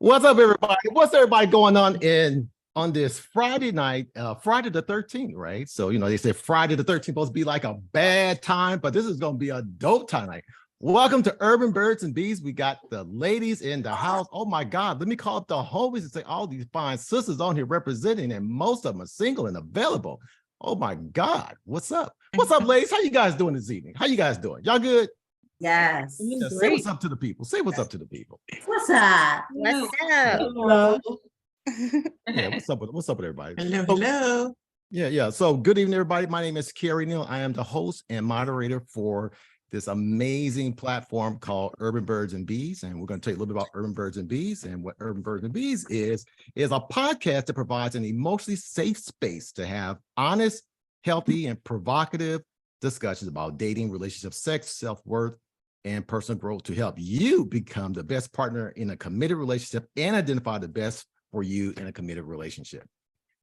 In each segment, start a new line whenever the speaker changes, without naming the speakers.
What's up, everybody? What's everybody going on this Friday night, Friday the 13th, right? So, they say Friday the 13th supposed to be like a bad time, but this is going to be a dope time night. Welcome to Urban Birds and Bees. We got the ladies in the house. Oh my God, let me call up the homies and say all these fine sisters on here representing, and most of them are single and available. Oh my God, what's up? What's up, ladies? How you guys doing this evening? How you guys doing? Y'all good?
Yes.
Yeah, say what's up to the people. Say what's up to the people.
What's up?
What's
up?
Hello.
Yeah, what's up with everybody?
Hello.
Yeah. So good evening, everybody. My name is Carrie Neal. I am the host and moderator for this amazing platform called Urban Birds and Bees. And we're going to tell you a little bit about Urban Birds and Bees. And what Urban Birds and Bees is a podcast that provides an emotionally safe space to have honest, healthy, and provocative discussions about dating, relationships, sex, self-worth, and personal growth to help you become the best partner in a committed relationship and identify the best for you in a committed relationship.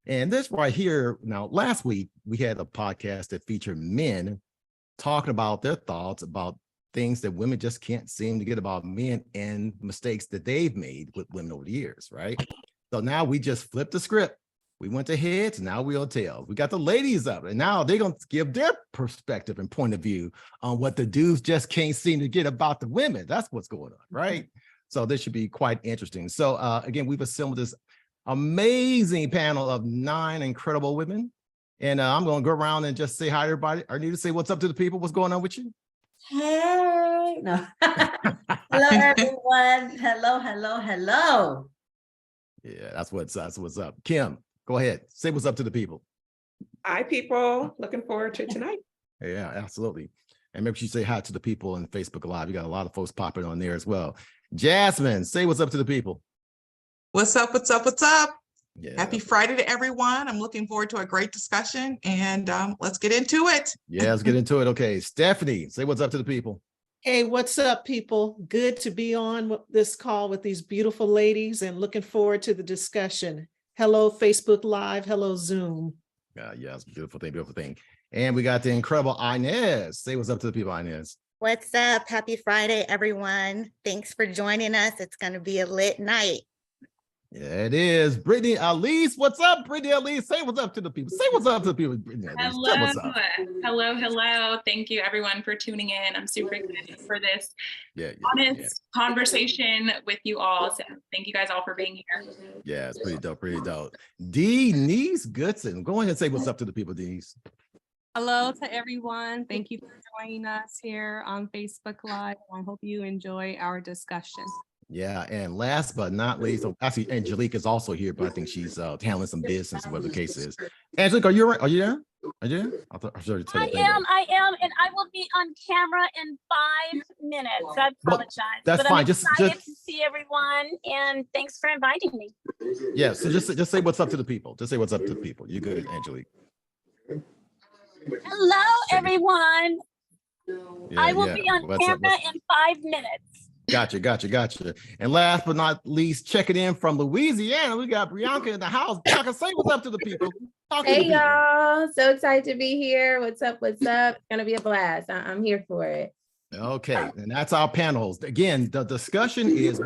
And this right here, now, last week, we had a podcast that featured men talking about their thoughts about things that women just can't seem to get about men and mistakes that they've made with women over the years, right? So now we just flipped the script. We went to heads, now we'll tails. We got the ladies up, and now they're going to give their perspective and point of view on what the dudes just can't seem to get about the women. That's what's going on, right? So this should be quite interesting. So again, we've assembled this amazing panel of 9 incredible women. And I'm going to go around and just say hi to everybody. I need to say what's up to the people. What's going on with you?
Hey. No. Hello, everyone. Hello.
Yeah, that's what's up. Kim, go ahead. Say what's up to the people.
Hi, people. Looking forward to tonight.
Yeah, absolutely. And make sure you say hi to the people on Facebook Live. You got a lot of folks popping on there as well. Jasmine, say what's up to the people.
What's up?
Yeah.
Happy Friday to everyone. I'm looking forward to a great discussion, and let's get into it.
Yeah, let's get into it. Okay, Stephanie, say what's up to the people.
Hey, what's up, people? Good to be on this call with these beautiful ladies and looking forward to the discussion. Hello, Facebook Live. Hello, Zoom.
Yeah, it's a beautiful thing. And we got the incredible Inez. Say what's up to the people, Inez.
What's up? Happy Friday, everyone. Thanks for joining us. It's going to be a lit night.
Yeah, it is. Brittany Elise, what's up, Brittany Elise? Say what's up to the people. Say what's up to the people, Brittany Elise.
Hello. Thank you, everyone, for tuning in. I'm super excited for this honest conversation with you all. So thank you guys all for being here.
Yeah, it's pretty dope. Denise Goodson, go ahead and say what's up to the people, Denise.
Hello to everyone. Thank you for joining us here on Facebook Live. I hope you enjoy our discussion.
Yeah, and last but not least, so actually Angelique is also here, but I think she's handling some business, whatever the case is. Angelique, are you there? I am,
and I will be on camera in 5 minutes. I apologize.
That's fine.
I'm excited to see everyone, and thanks for inviting me.
Yeah, so just say what's up to the people. Just say what's up to the people. You're good, Angelique.
Hello, everyone.
Yeah,
I will be on camera in 5 minutes.
Gotcha. And last but not least, checking in from Louisiana, we got Bianca in the house. Bianca, say what's up to the people.
Hey, y'all. So excited to be here. What's up? It's gonna be a blast. I'm here for it.
Okay, and that's our panels. Again, the discussion is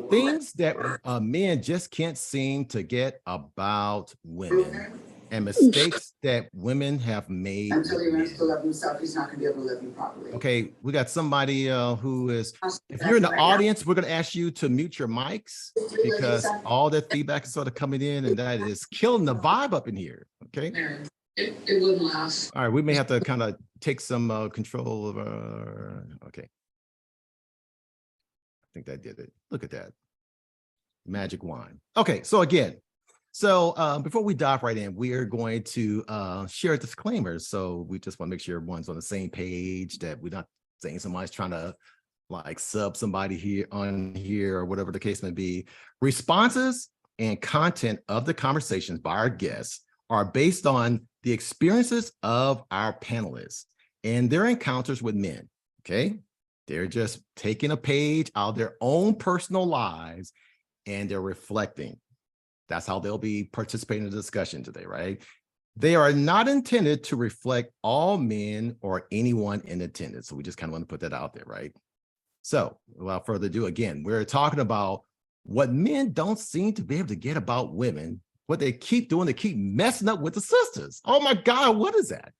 things that men just can't seem to get about women and mistakes that women have made. Until he learns to love himself, he's not going to be able to love you properly. Okay, we got somebody who is, if you're in the audience, we're going to ask you to mute your mics because all that feedback is sort of coming in and that is killing the vibe up in here, okay?
It wouldn't last.
All right, we may have to kind of take some control of okay. I think that did it. Look at that. Magic wand. Okay, so again, before we dive right in, we are going to share disclaimers. So we just want to make sure everyone's on the same page, that we're not saying somebody's trying to like sub somebody here or whatever the case may be. Responses and content of the conversations by our guests are based on the experiences of our panelists and their encounters with men, okay? They're just taking a page out of their own personal lives and they're reflecting. That's how they'll be participating in the discussion today, right? They are not intended to reflect all men or anyone in attendance. So we just kind of want to put that out there, right? So without further ado, again, we're talking about what men don't seem to be able to get about women, what they keep doing, they keep messing up with the sisters. Oh my God, what is that?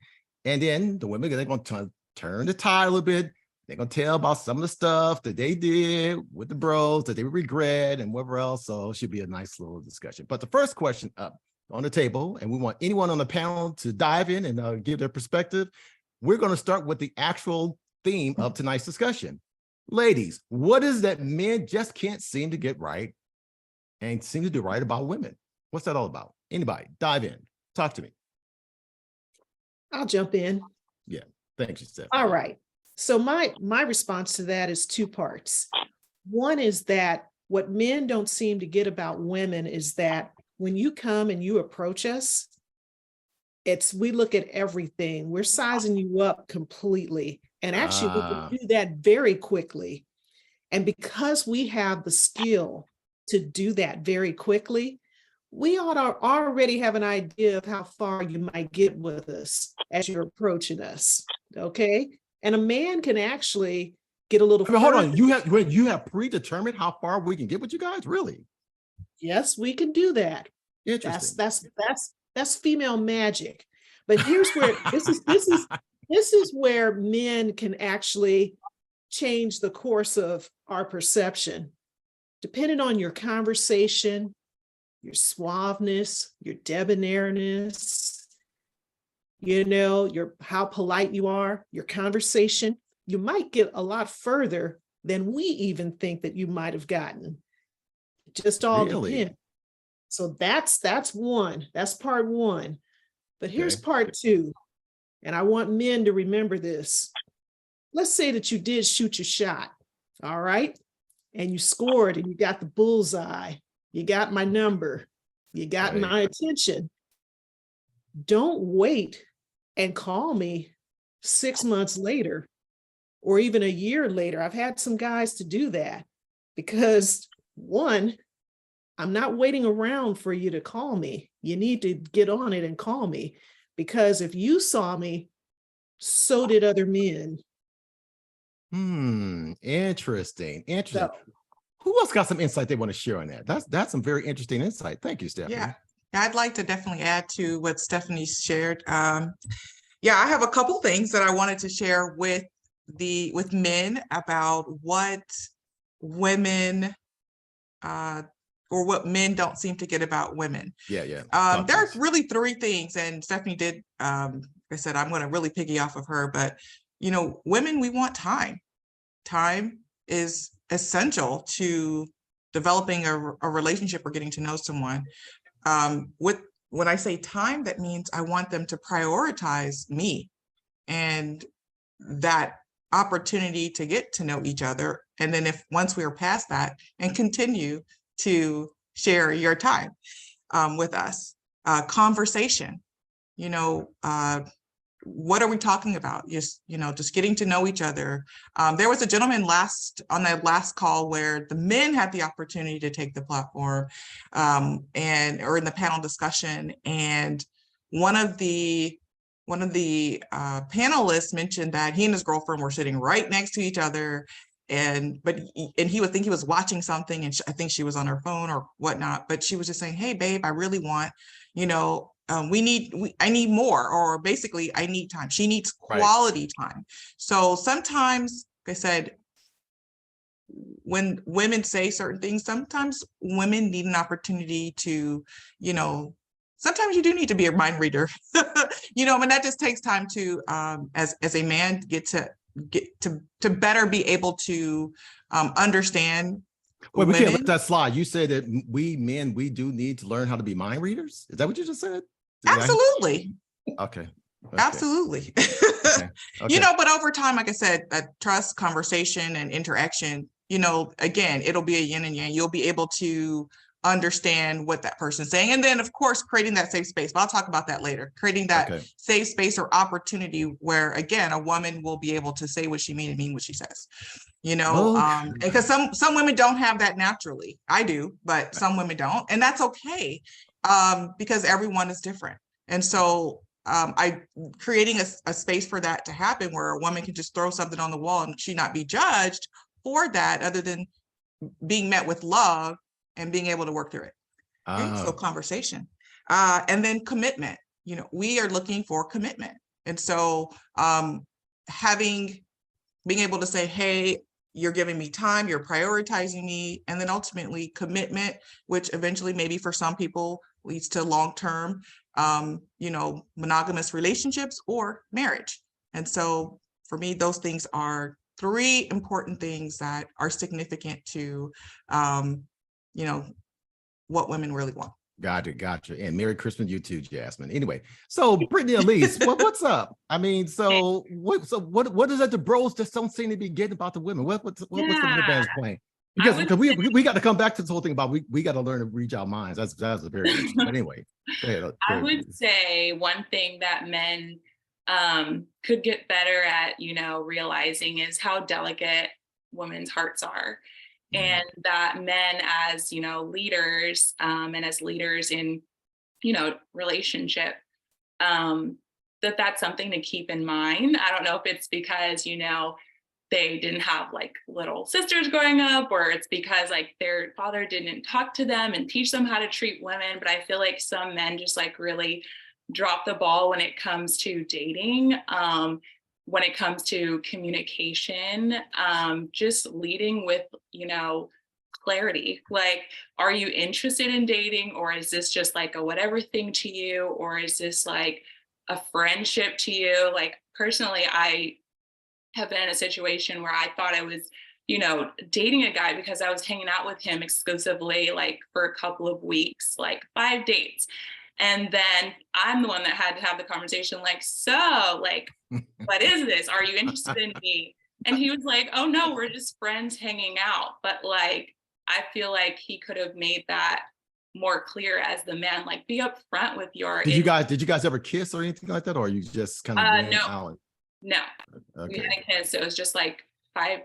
And then the women, they're going to turn the tide a little bit. They're going to tell about some of the stuff that they did with the bros that they regret and whatever else. So it should be a nice little discussion. But the first question up on the table, and we want anyone on the panel to dive in and give their perspective. We're going to start with the actual theme of tonight's discussion. Ladies, what is that men just can't seem to get right and seem to do right about women? What's that all about? Anybody, dive in, talk to me.
I'll jump in.
Yeah, thanks, Steph.
All right. So my response to that is two parts. One is that what men don't seem to get about women is that when you come and you approach us, we look at everything. We're sizing you up completely. And actually we can do that very quickly. And because we have the skill to do that very quickly, we ought to already have an idea of how far you might get with us as you're approaching us. Okay. And a man can actually get a little.
Hold on, you have predetermined how far we can get with you guys, really?
Yes, we can do that.
Interesting.
That's female magic. But here's where this is where men can actually change the course of our perception, depending on your conversation, your suaveness, your debonairness, how polite you are, your conversation. You might get a lot further than we even think that you might have gotten. It just all depends. So that's one. That's part one. But here's part two. And I want men to remember this. Let's say that you did shoot your shot. All right. And you scored and you got the bullseye. You got my number. You got my attention. Don't wait and call me 6 months later or even a year later. I've had some guys to do that because one, I'm not waiting around for you to call me. You need to get on it and call me, because if you saw me, so did other men.
Interesting.
So,
who else got some insight they want to share on that? That's some very interesting insight. Thank you, Stephanie.
Yeah, I'd like to definitely add to what Stephanie shared. Yeah, I have a couple things that I wanted to share with men about what women or what men don't seem to get about women.
Yeah.
There's really three things, and Stephanie did. I said I'm going to really piggy off of her, but women, we want time. Time is essential to developing a relationship or getting to know someone. When I say time, that means I want them to prioritize me and that opportunity to get to know each other. And then once we are past that, and continue to share your time with us. Conversation, what are we talking about? Just getting to know each other. There was a gentleman on that last call where the men had the opportunity to take the platform or in the panel discussion. And one of the panelists mentioned that he and his girlfriend were sitting right next to each other. And he would think he was watching something, and I think she was on her phone or whatnot, but she was just saying, hey, babe, I really want, I need more, or basically I need time. She needs quality time. So sometimes, like I said, when women say certain things, sometimes women need an opportunity to, sometimes you do need to be a mind reader, and that just takes time to, as a man, get to better be able to understand.
Wait, we can't let that slide. You said that we men, we do need to learn how to be mind readers. Is that what you just said?
Absolutely.
Okay.
Absolutely.
Okay.
But over time, like I said, trust, conversation, and interaction, again, it'll be a yin and yang. You'll be able to understand what that person's saying. And then, of course, creating that safe space. But I'll talk about that later. Creating that safe space or opportunity where, again, a woman will be able to say what she means and mean what she says. Because some women don't have that naturally. I do, but some women don't. And that's okay, because everyone is different. And so creating a space for that to happen, where a woman can just throw something on the wall and she not be judged for that, other than being met with love, and being able to work through it. Okay, so conversation. And then commitment. You know, we are looking for commitment. And so being able to say, hey, you're giving me time, you're prioritizing me, and then ultimately commitment, which eventually maybe for some people leads to long-term, you know, monogamous relationships or marriage. And so for me, those things are 3 important things that are significant to, you know, what women really want.
Gotcha. And Merry Christmas you too, Jasmine. Anyway, so Brittany Elise, what's up? I mean, so what is that the bros just don't seem to be getting about the women? What's the advantage playing? Because we got to come back to this whole thing about we got to learn to reach our minds. That's a very interesting. But anyway, go ahead.
I would say one thing that men could get better at, you know, realizing is how delicate women's hearts are. And that men as, you know, leaders and as leaders in, you know, relationship, that's something to keep in mind. I don't know if it's because, you know, they didn't have like little sisters growing up, or it's because like their father didn't talk to them and teach them how to treat women. But I feel like some men just like really drop the ball when it comes to dating. When it comes to communication, just leading with, you know, clarity. Like, are you interested in dating, or is this just like a whatever thing to you? Or is this like a friendship to you? Like personally, I have been in a situation where I thought I was, you know, dating a guy because I was hanging out with him exclusively, like for a couple of weeks, like 5 dates. And then I'm the one that had to have the conversation, like, so like, what is this? Are you interested in me? And he was like, oh no, we're just friends hanging out. But like, I feel like he could have made that more clear as the man, like be upfront with your.
Did you guys ever kiss or anything like that? Or you just kind of went out?
No,
okay.
We didn't kiss. So it was just like five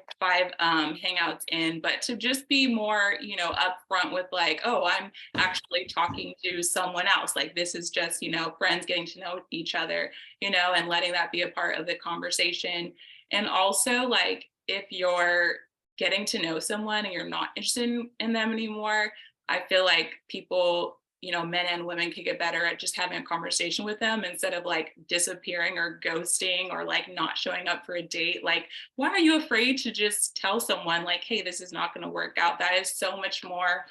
hangouts in, but to just be more, you know, upfront with like, oh, I'm actually talking to someone else. Like this is just, you know, friends getting to know each other, you know, and letting that be a part of the conversation. And also like, if you're getting to know someone and you're not interested in them anymore, I feel like people, you know, men and women could get better at just having a conversation with them instead of like disappearing or ghosting or like not showing up for a date. Like, why are you afraid to just tell someone like, hey, this is not going to work out? That is so much more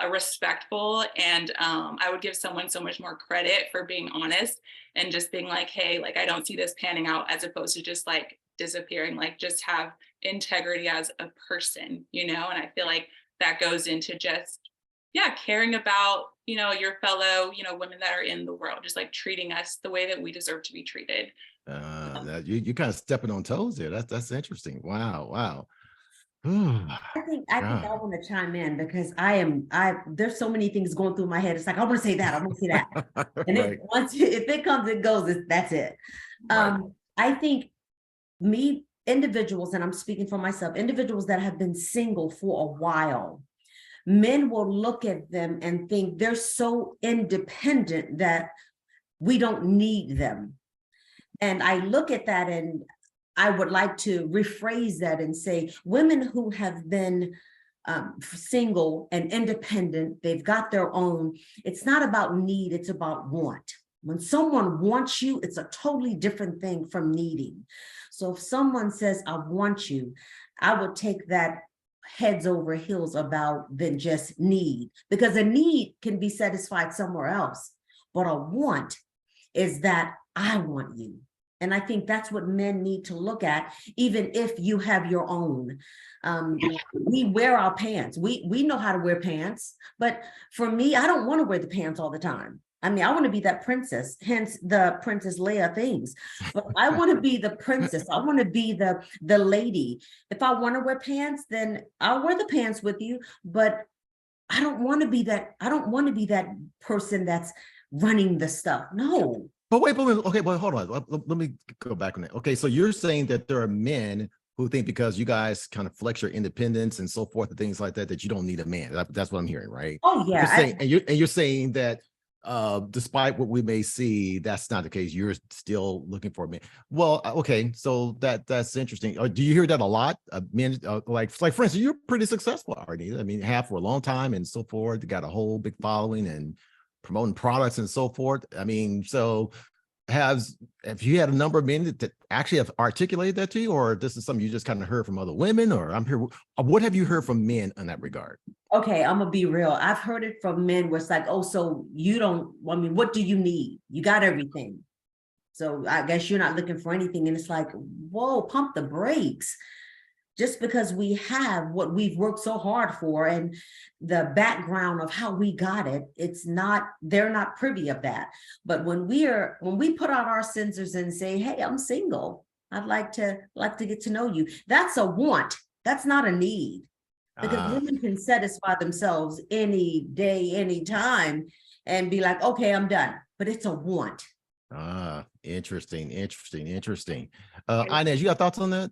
respectful. And I would give someone so much more credit for being honest and just being like, hey, like, I don't see this panning out, as opposed to just like disappearing. Like, just have integrity as a person, you know? And I feel like that goes into just, yeah, caring about, you know, your fellow, you know, women that are in the world, just like treating us the way that we deserve to be treated.
That you kind of stepping on toes there. That's interesting. Wow.
I think I want to chime in because there's so many things going through my head. It's like, I want to say that, I want to say that. And
right.
if it comes, it goes, that's it. Right. I think individuals, and I'm speaking for myself, individuals that have been single for a while, men will look at them and think they're so independent that we don't need them. And I look at that and I would like to rephrase that and say, women who have been single and independent, they've got their own, it's not about need, it's about want. When someone wants you, it's a totally different thing from needing. So if someone says, I want you, I would take that heads over heels about than just need, because a need can be satisfied somewhere else, but a want is that I want you. And I think that's what men need to look at, even if you have your own. We wear our pants. We know how to wear pants, but for me, I don't want to wear the pants all the time. I mean, I want to be that princess, hence the Princess Leia things. But I want to be the princess. I want to be the lady. If I want to wear pants, then I'll wear the pants with you. But I don't want to be that. I don't want to be that person that's running the stuff. No.
But wait, okay, well, hold on. Let me go back on that. Okay, so you're saying that there are men who think because you guys kind of flex your independence and so forth and things like that, that you don't need a man. That's what I'm hearing, right?
Oh yeah.
You're saying, and you're saying that despite what we may see, that's not the case. You're still looking for men. Well, okay, so that's interesting. Do you hear that a lot? Men, like for instance, you're pretty successful, Arnie. I mean, have for a long time and so forth. You got a whole big following and promoting products and so forth. I mean, so have you had a number of men that actually have articulated that to you, or this is something you just kind of heard from other women, or I'm here? What have you heard from men in that regard?
Okay, I'm gonna be real. I've heard it from men where it's like, oh, so you don't, I mean, what do you need? You got everything. So I guess you're not looking for anything. And it's like, whoa, pump the brakes. Just because we have what we've worked so hard for and the background of how we got it, it's not, they're not privy of that. But when we put out our sensors and say, hey, I'm single, I'd like to get to know you. That's a want. That's not a need. Because women can satisfy themselves any day, any time, and be like, okay, I'm done. But it's a want.
Interesting. Inez, you got thoughts on that?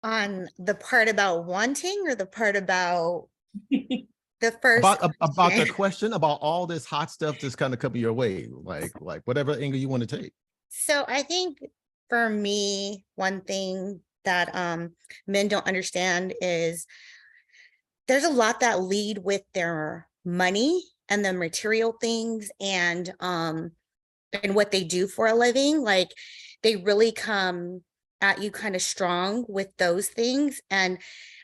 On the part about wanting or the part about the first
about the question about all this hot stuff that's kind of coming your way, like whatever angle you want to take.
So I think for me, one thing that men don't understand is there's a lot that lead with their money and the material things and what they do for a living. Like they really come at you kind of strong with those things, and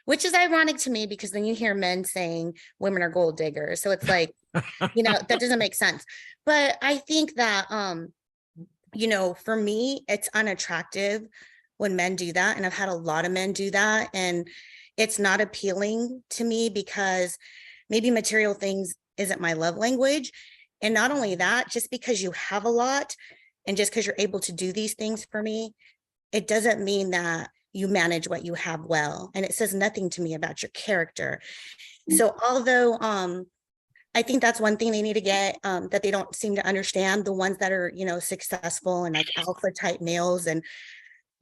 which is ironic to me because then you hear men saying women are gold diggers. So it's like, that doesn't make sense. But I think that for me, it's unattractive when men do that. And I've had a lot of men do that. And it's not appealing to me because maybe material things isn't my love language. And not only that, just because you have a lot and just because you're able to do these things for me, it doesn't mean that you manage what you have well. And it says nothing to me about your character. So although I think that's one thing they need to get that they don't seem to understand, the ones that are, successful and like alpha type males. And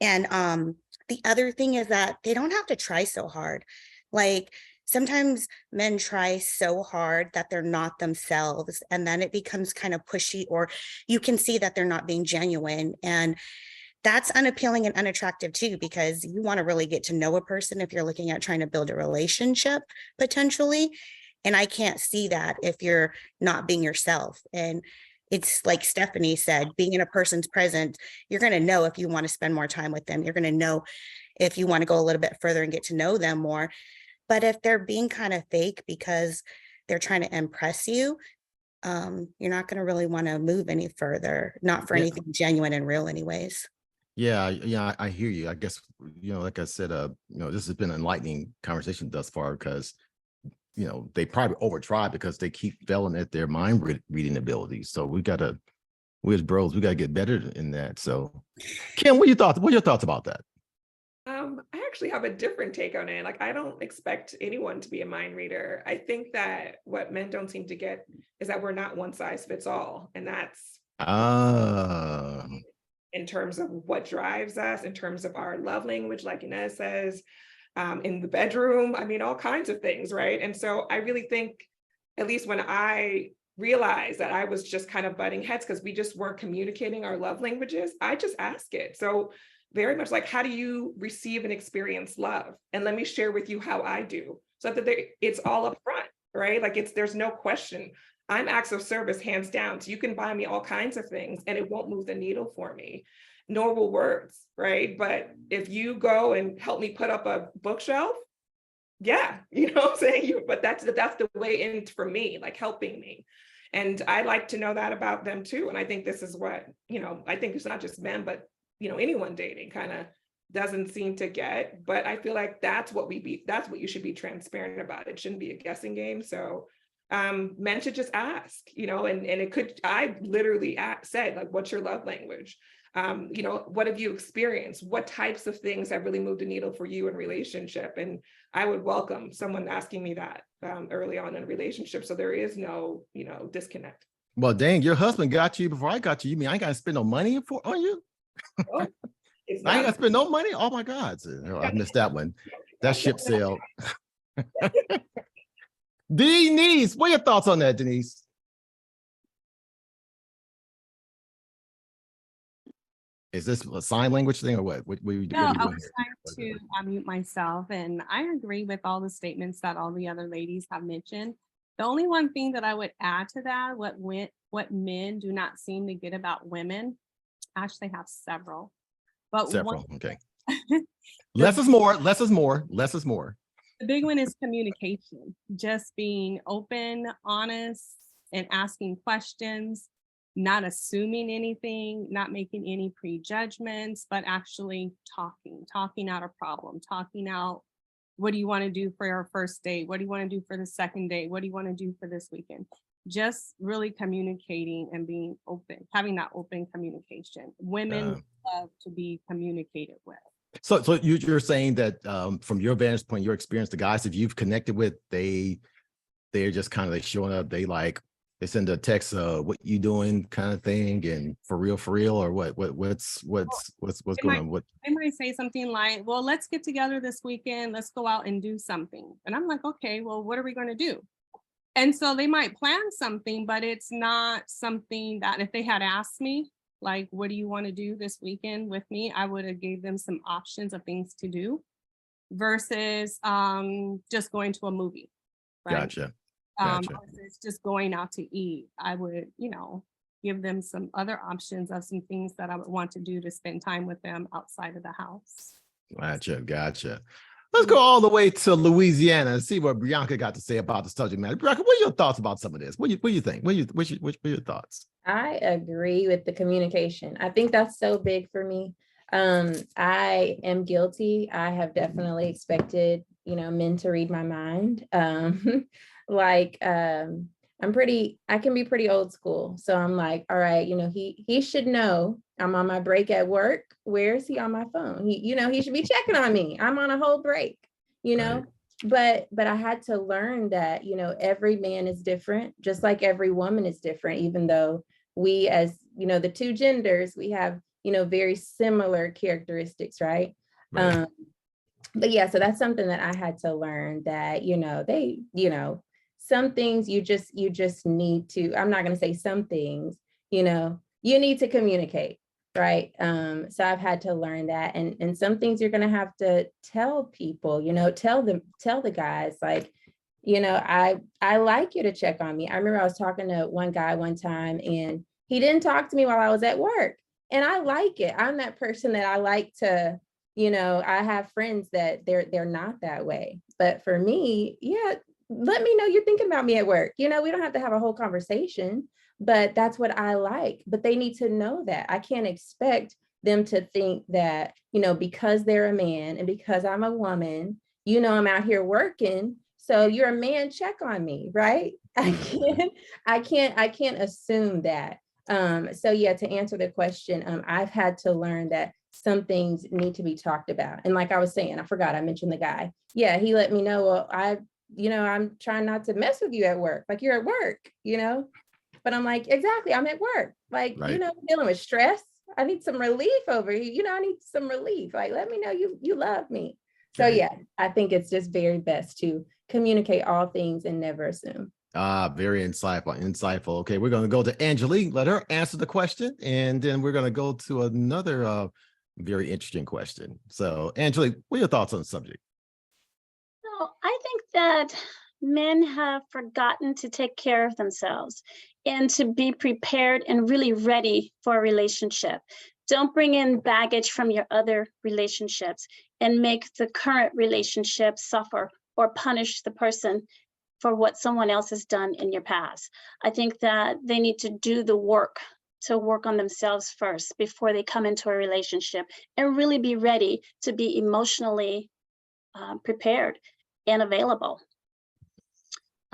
the other thing is that they don't have to try so hard. Like sometimes men try so hard that they're not themselves. And then it becomes kind of pushy, or you can see that they're not being genuine. And that's unappealing and unattractive too, because you want to really get to know a person if you're looking at trying to build a relationship potentially. And I can't see that if you're not being yourself. And it's like Stephanie said, being in a person's presence, you're going to know if you want to spend more time with them. You're going to know if you want to go a little bit further and get to know them more. But if they're being kind of fake because they're trying to impress you, you're not going to really want to move any further, not for anything genuine and real anyways.
Yeah, I hear you. I guess, like I said, this has been an enlightening conversation thus far because, they probably overtried because they keep failing at their mind reading abilities. So we as bros, we gotta get better in that. So Kim, what are your thoughts about that?
I actually have a different take on it. Like, I don't expect anyone to be a mind reader. I think that what men don't seem to get is that we're not one size fits all. And that's in terms of what drives us, in terms of our love language, like Inez says, in the bedroom, I mean, all kinds of things, right? And so I really think, at least when I realized that I was just kind of butting heads because we just weren't communicating our love languages, I just ask it. So very much like, how do you receive and experience love? And let me share with you how I do, so that it's all up front, right? Like there's no question. I'm acts of service, hands down. So you can buy me all kinds of things and it won't move the needle for me, nor will words, right? But if you go and help me put up a bookshelf, yeah, what I'm saying? But that's the way in for me, like helping me. And I like to know that about them too. And I think this is what, I think it's not just men, but anyone dating kind of doesn't seem to get. But I feel like that's what you should be transparent about. It shouldn't be a guessing game. So men should just ask, and it could, I literally said, like, what's your love language? What have you experienced? What types of things have really moved the needle for you in relationship? And I would welcome someone asking me that early on in a relationship. So there is no, disconnect.
Well, dang, your husband got you before I got you. You mean I ain't got to spend no money on you?
Oh,
I ain't got to spend no money? Oh my God. I missed that one. That ship sailed. Denise, what are your thoughts on that, Denise? Is this a sign language thing or what? What are you
No, I
doing
was
here?
trying to unmute myself, and I agree with all the statements that all the other ladies have mentioned. The only one thing that I would add to that, what men do not seem to get about women, actually have several. But
Several, okay.
the
Less is more, less is more, less is more.
big one is communication, just being open, honest, and asking questions, not assuming anything, not making any prejudgments, but actually talking out a problem, talking out, what do you want to do for our first date? What do you want to do for the second date? What do you want to do for this weekend? Just really communicating and being open, having that open communication. Women love to be communicated with.
So you're saying that from your vantage point, your experience, the guys that you've connected with, they're just kind of like showing up. They send a text, what you doing kind of thing, and for real, or what's going on? What
They might say something like, well, let's get together this weekend. Let's go out and do something. And I'm like, okay, well, what are we going to do? And so they might plan something, but it's not something that if they had asked me, like, what do you want to do this weekend with me? I would have gave them some options of things to do versus just going to a movie. Right?
Gotcha.
Versus just going out to eat. I would, give them some other options of some things that I would want to do to spend time with them outside of the house.
Gotcha. Let's go all the way to Louisiana and see what Bianca got to say about the subject matter. Bianca, what are your thoughts about some of this? What do you think? What are your thoughts?
I agree with the communication. I think that's so big for me. I am guilty. I have definitely expected, men to read my mind. I can be pretty old school. So I'm like, all right, he should know I'm on my break at work. Where is he on my phone? He should be checking on me. I'm on a whole break,
Right.
but I had to learn that, every man is different, just like every woman is different, even though we as, the two genders, we have, very similar characteristics, right?
Right.
But yeah, so that's something that I had to learn that, some things you just need to, I'm not going to say some things, you need to communicate, right? So I've had to learn that. And some things you're going to have to tell people, tell the guys, like, I like you to check on me. I remember I was talking to one guy one time and he didn't talk to me while I was at work. And I like it. I'm that person that I like to, I have friends that they're not that way. But for me, yeah, let me know you're thinking about me at work. We don't have to have a whole conversation, but that's what I like. But they need to know that. I can't expect them to think that, because they're a man and because I'm a woman, I'm out here working. So you're a man, check on me, right? I can't assume that. So yeah, to answer the question, I've had to learn that some things need to be talked about. And like I was saying, I forgot, I mentioned the guy. Yeah, he let me know, well, I'm trying not to mess with you at work. Like you're at work, but I'm like, exactly, I'm at work. Like,
Right.
Dealing with stress. I need some relief over here. I need some relief. Like, let me know you love me. So
Right.
yeah, I think it's just very best to communicate all things and never assume.
Very insightful. Okay, we're going to go to Angelique. Let her answer the question, and then we're going to go to another very interesting question. So, Angelique, what are your thoughts on the subject?
So I think that men have forgotten to take care of themselves and to be prepared and really ready for a relationship. Don't bring in baggage from your other relationships and make the current relationship suffer or punish the person for what someone else has done in your past. I think that they need to do the work to work on themselves first before they come into a relationship and really be ready to be emotionally prepared and available.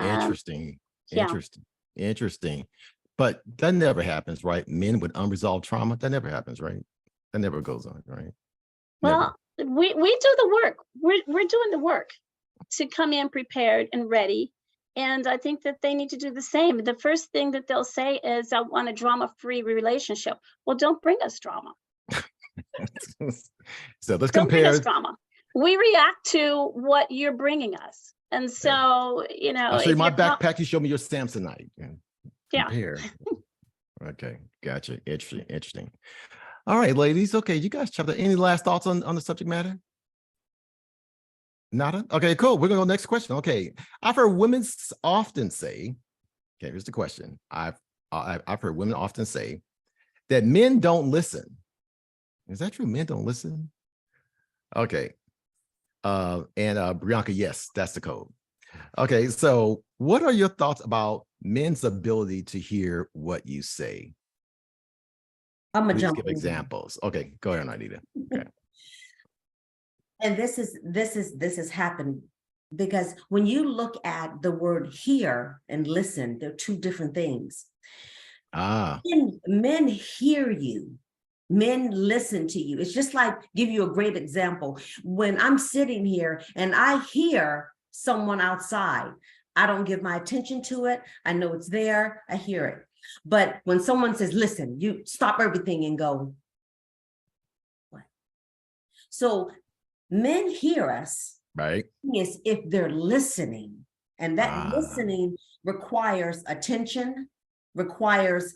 Interesting.
Yeah.
Interesting. But that never happens, right? Men with unresolved trauma, that never happens, right? That never goes on, right?
Well, we do the work. We're doing the work to come in prepared and ready. And I think that they need to do the same. The first thing that they'll say is, I want a drama-free relationship. Well, don't bring us drama.
So let's
Don't bring
compare.
us drama. We react to what you're bringing us. And so,
I'll show you my backpack. You show me your Samsonite.
Yeah.
Compare. Okay, gotcha. Interesting. All right, ladies. Okay, you guys chapter. Any last thoughts on the subject matter? Nada? Okay, cool. We're gonna go next question. Okay. I've heard women often say, okay, here's the question. I've heard women often say that men don't listen. Is that true? Men don't listen? Okay. Bianca, yes, that's the code. Okay, so what are your thoughts about men's ability to hear what you say?
I'm gonna
Please
jump
give
in.
examples. Okay, go ahead, Anita. Okay.
And this has happened because when you look at the word hear and listen, they're two different things.
Ah,
Men hear you. Men listen to you. It's just like, give you a great example. When I'm sitting here and I hear someone outside, I don't give my attention to it. I know it's there. I hear it. But when someone says, listen, you stop everything and go, what? So men hear us,
right.
is if they're listening. And that
Ah.
listening requires attention, requires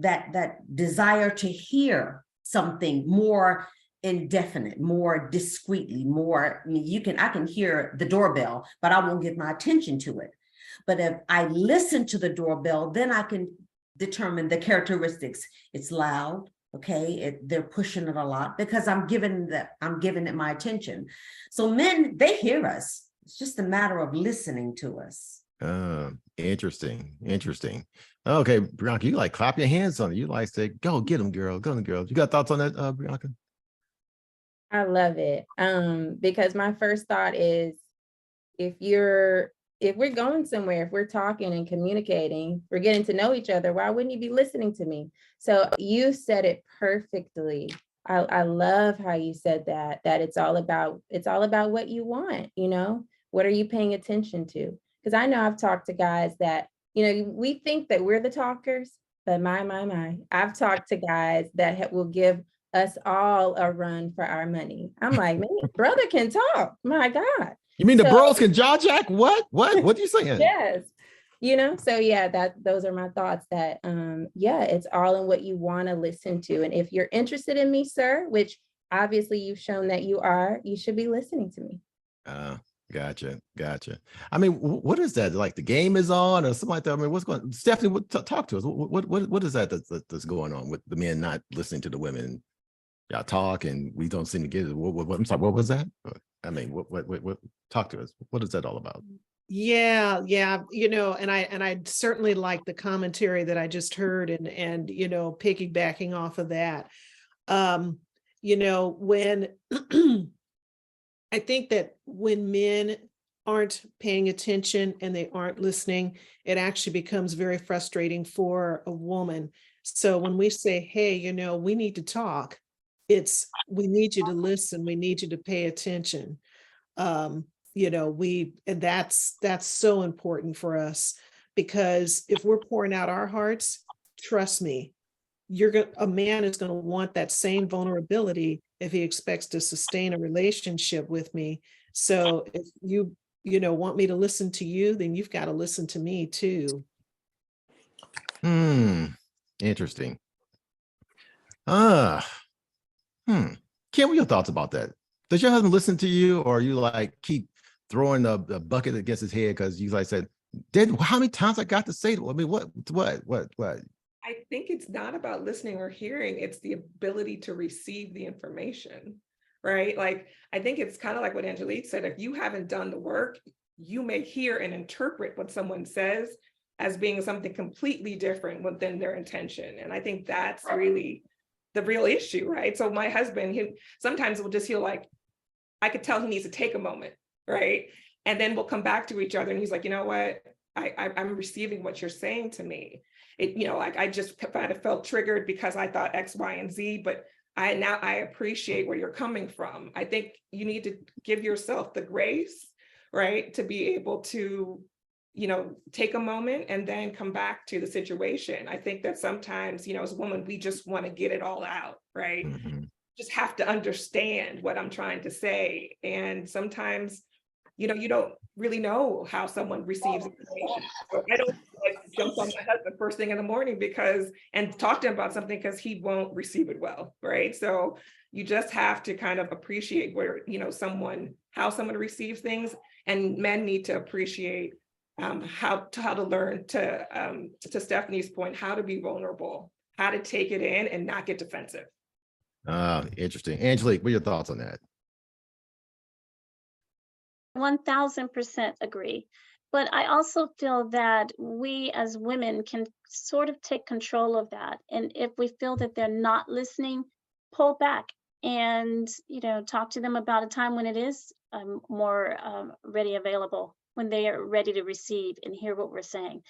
that desire to hear something more indefinite, more discreetly, more, I mean, I can hear the doorbell, but I won't give my attention to it. But if I listen to the doorbell, then I can determine the characteristics. It's loud, okay, they're pushing it a lot because I'm giving it my attention. So men, they hear us. It's just a matter of listening to us.
Interesting. Okay, Bianca, you like clap your hands on it. You like say, go get them, girl. Go them, girl. You got thoughts on that, Bianca?
I love it. Because my first thought is if we're going somewhere, if we're talking and communicating, we're getting to know each other, why wouldn't you be listening to me? So you said it perfectly. I love how you said that it's all about what you want, what are you paying attention to? Because I know I've talked to guys that, we think that we're the talkers, but my, I've talked to guys that will give us all a run for our money. I'm like, man, brother can talk. My God.
You mean the bros can jaw jack? What are you saying?
Yes. So yeah, those are my thoughts that, it's all in what you want to listen to. And if you're interested in me, sir, which obviously you've shown that you are, you should be listening to me.
Gotcha. I mean, what is that? Like the game is on or something like that? I mean, what's going on? Stephanie, talk to us. What is that that's going on with the men not listening to the women? Y'all talk and we don't seem to get it. I'm sorry, what was that? I mean, what talk to us. What is that all about?
Yeah. And I certainly like the commentary that I just heard and piggybacking off of that. When I think that when men aren't paying attention and they aren't listening, it actually becomes very frustrating for a woman. So when we say, hey, we need to talk, we need you to listen, we need you to pay attention. And that's so important for us, because if we're pouring out our hearts, trust me, a man is going to want that same vulnerability if he expects to sustain a relationship with me. So if you want me to listen to you, then you've got to listen to me too.
Interesting. Kim, what are your thoughts about that? Does your husband listen to you, or you like keep throwing the bucket against his head because you like said, how many times I got to say to him? I mean, what?
I think it's not about listening or hearing, it's the ability to receive the information, right? Like, I think it's kind of like what Angelique said, if you haven't done the work, you may hear and interpret what someone says as being something completely different than their intention. And I think that's really the real issue, right? So my husband, he sometimes will just feel like, I could tell he needs to take a moment, right? And then we'll come back to each other and he's like, you know what? I'm receiving what you're saying to me. Like I just kind of felt triggered because I thought X, Y, and Z, but I appreciate where you're coming from. I think you need to give yourself the grace, right? To be able to, take a moment and then come back to the situation. I think that sometimes, as a woman, we just want to get it all out, right?
Mm-hmm.
Just have to understand what I'm trying to say. And sometimes you don't really know how someone receives information. So I don't like jump on my husband first thing in the morning and talk to him about something because he won't receive it well, right? So you just have to kind of appreciate where, how someone receives things, and men need to appreciate how to learn to Stephanie's point, how to be vulnerable, how to take it in and not get defensive.
Interesting. Angelique, what are your thoughts on that?
1000% agree. But I also feel that we as women can sort of take control of that. And if we feel that they're not listening, pull back and, talk to them about a time when it is more ready available, when they are ready to receive and hear what we're saying.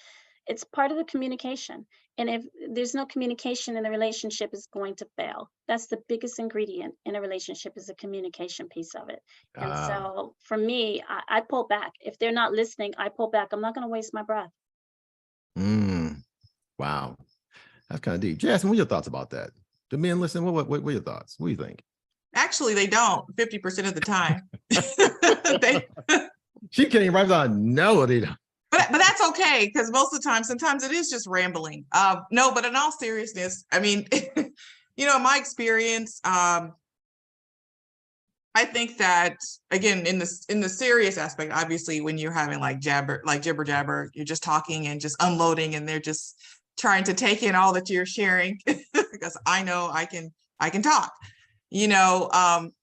It's part of the communication. And if there's no communication in the relationship, is going to fail. That's the biggest ingredient in a relationship, is the communication piece of it. And so for me, I pull back. If they're not listening, I pull back. I'm not going to waste my breath.
Wow. That's kind of deep. Jasmine, what are your thoughts about that? Do men listen? What are your thoughts? What do you think?
Actually, they don't 50% of the time.
She can't even write down. No, they don't.
But that's okay, because most of the time, sometimes it is just rambling. No, but in all seriousness, I mean, my experience, I think that, again, in the serious aspect, obviously, when you're having like jibber jabber, you're just talking and just unloading, and they're just trying to take in all that you're sharing, because I know I can talk.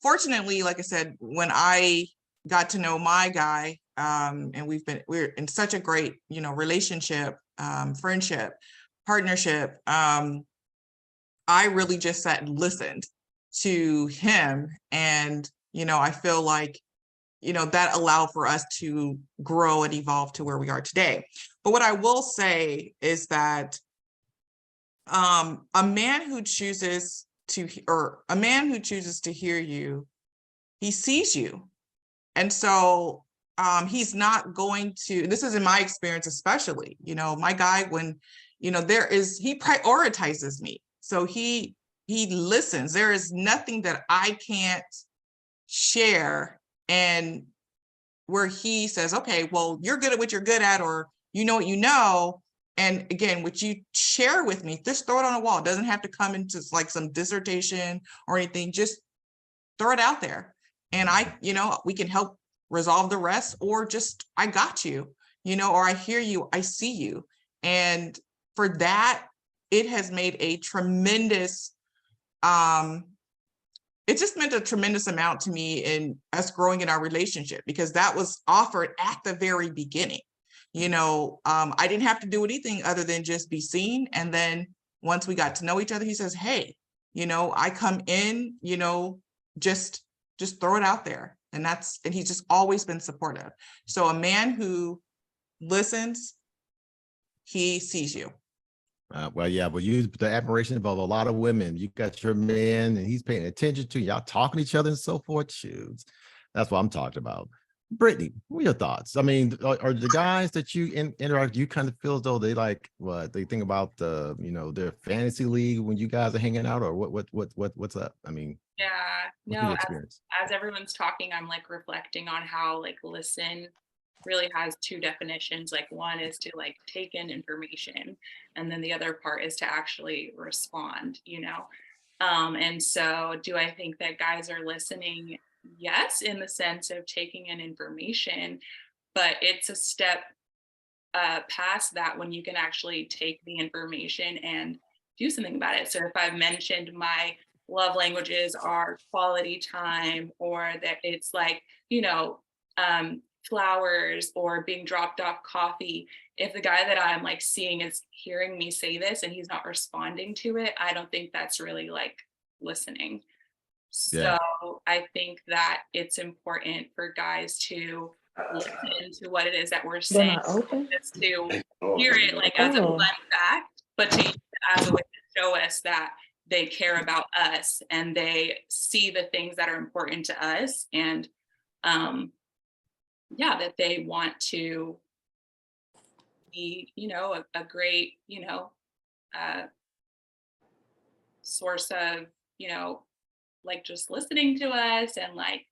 Fortunately, like I said, when I got to know my guy, and we're in such a great, relationship, friendship, partnership. I really just sat and listened to him, and, I feel like, that allowed for us to grow and evolve to where we are today. But what I will say is that, a man who chooses to hear you, he sees you. And so he's not going to, this is in my experience, especially, my guy, when, he prioritizes me. So he listens. There is nothing that I can't share, and where he says, okay, well, you're good at what you're good at, or what you know. And again, what you share with me, just throw it on a wall. It doesn't have to come into like some dissertation or anything. Just throw it out there. And we can help resolve the rest, or just, I got you, or I hear you, I see you. And for that, it has made a tremendous, it just meant a tremendous amount to me in us growing in our relationship, because that was offered at the very beginning. I didn't have to do anything other than just be seen. And then once we got to know each other, he says, hey, I come in, just throw it out there. And he's just always been supportive. So a man who listens, he sees you.
Well, yeah, but you, the admiration of a lot of women. You got your man, and he's paying attention to y'all, talking to each other and so forth. Shoes. That's what I'm talking about. Brittany, what are your thoughts? I mean, are the guys that you interact, you kind of feel as though they like what they think about the, their fantasy league when you guys are hanging out, or what's up? I mean,
yeah,
what's
no,
your experience?
as everyone's talking, I'm like reflecting on how like listen really has two definitions. Like one is to like take in information, and then the other part is to actually respond, and so do I think that guys are listening? Yes, in the sense of taking in information, but it's a step past that when you can actually take the information and do something about it. So if I've mentioned my love languages are quality time, or that it's like, flowers or being dropped off coffee, if the guy that I'm like seeing is hearing me say this and he's not responding to it, I don't think that's really like listening.
Yeah.
So I think that it's important for guys to listen to what it is that we're saying, just to hear it like as a fun fact, but to use it as a way to show us that they care about us and they see the things that are important to us, and that they want to be, a great, source of, like just listening to us and like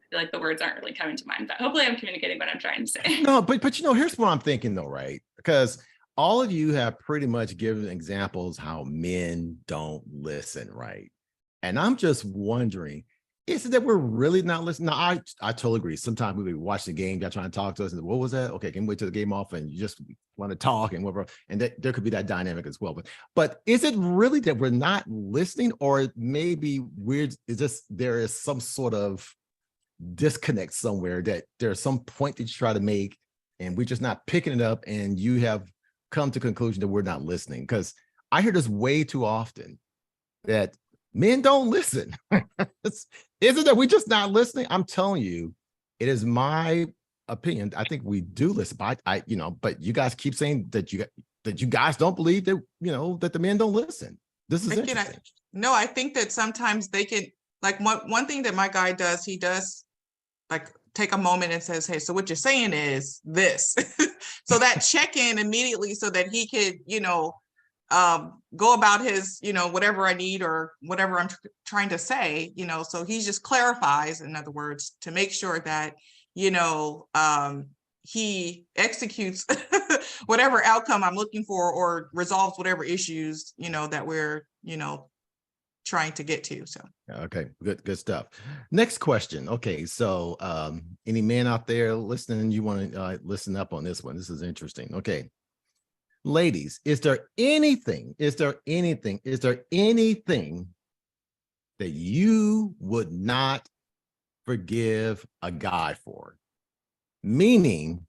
feel like the words aren't really coming to mind, but hopefully I'm communicating what I'm trying to say.
No, but you know, here's what I'm thinking though, right? Because all of you have pretty much given examples how men don't listen, right? And I'm just wondering, is it that we're really not listening? Now, I totally agree. Sometimes we watch the game, y'all trying to talk to us, and what was that? Okay, can we wait till the game off and you just want to talk and whatever. And that there could be that dynamic as well. But is it really that we're not listening, or maybe there is some sort of disconnect somewhere, that there's some point that you try to make and we're just not picking it up, and you have come to the conclusion that we're not listening? Because I hear this way too often, that men don't listen. Is it that we're just not listening? I'm telling you, it is my opinion. I think we do listen, but but you guys keep saying that you guys don't believe that, that the men don't listen. This is interesting.
No, I think that sometimes they can, like, one thing that my guy does, he does like take a moment and says, hey, so what you're saying is this. So that check-in immediately, so that he could, go about his, whatever I need or whatever I'm trying to say, so he just clarifies, in other words, to make sure that, he executes whatever outcome I'm looking for, or resolves whatever issues, that we're, trying to get to. So
okay, good stuff. Next question. Okay, so any men out there listening, you want to listen up on this one? This is interesting. Okay, ladies, is there anything that you would not forgive a guy for? Meaning,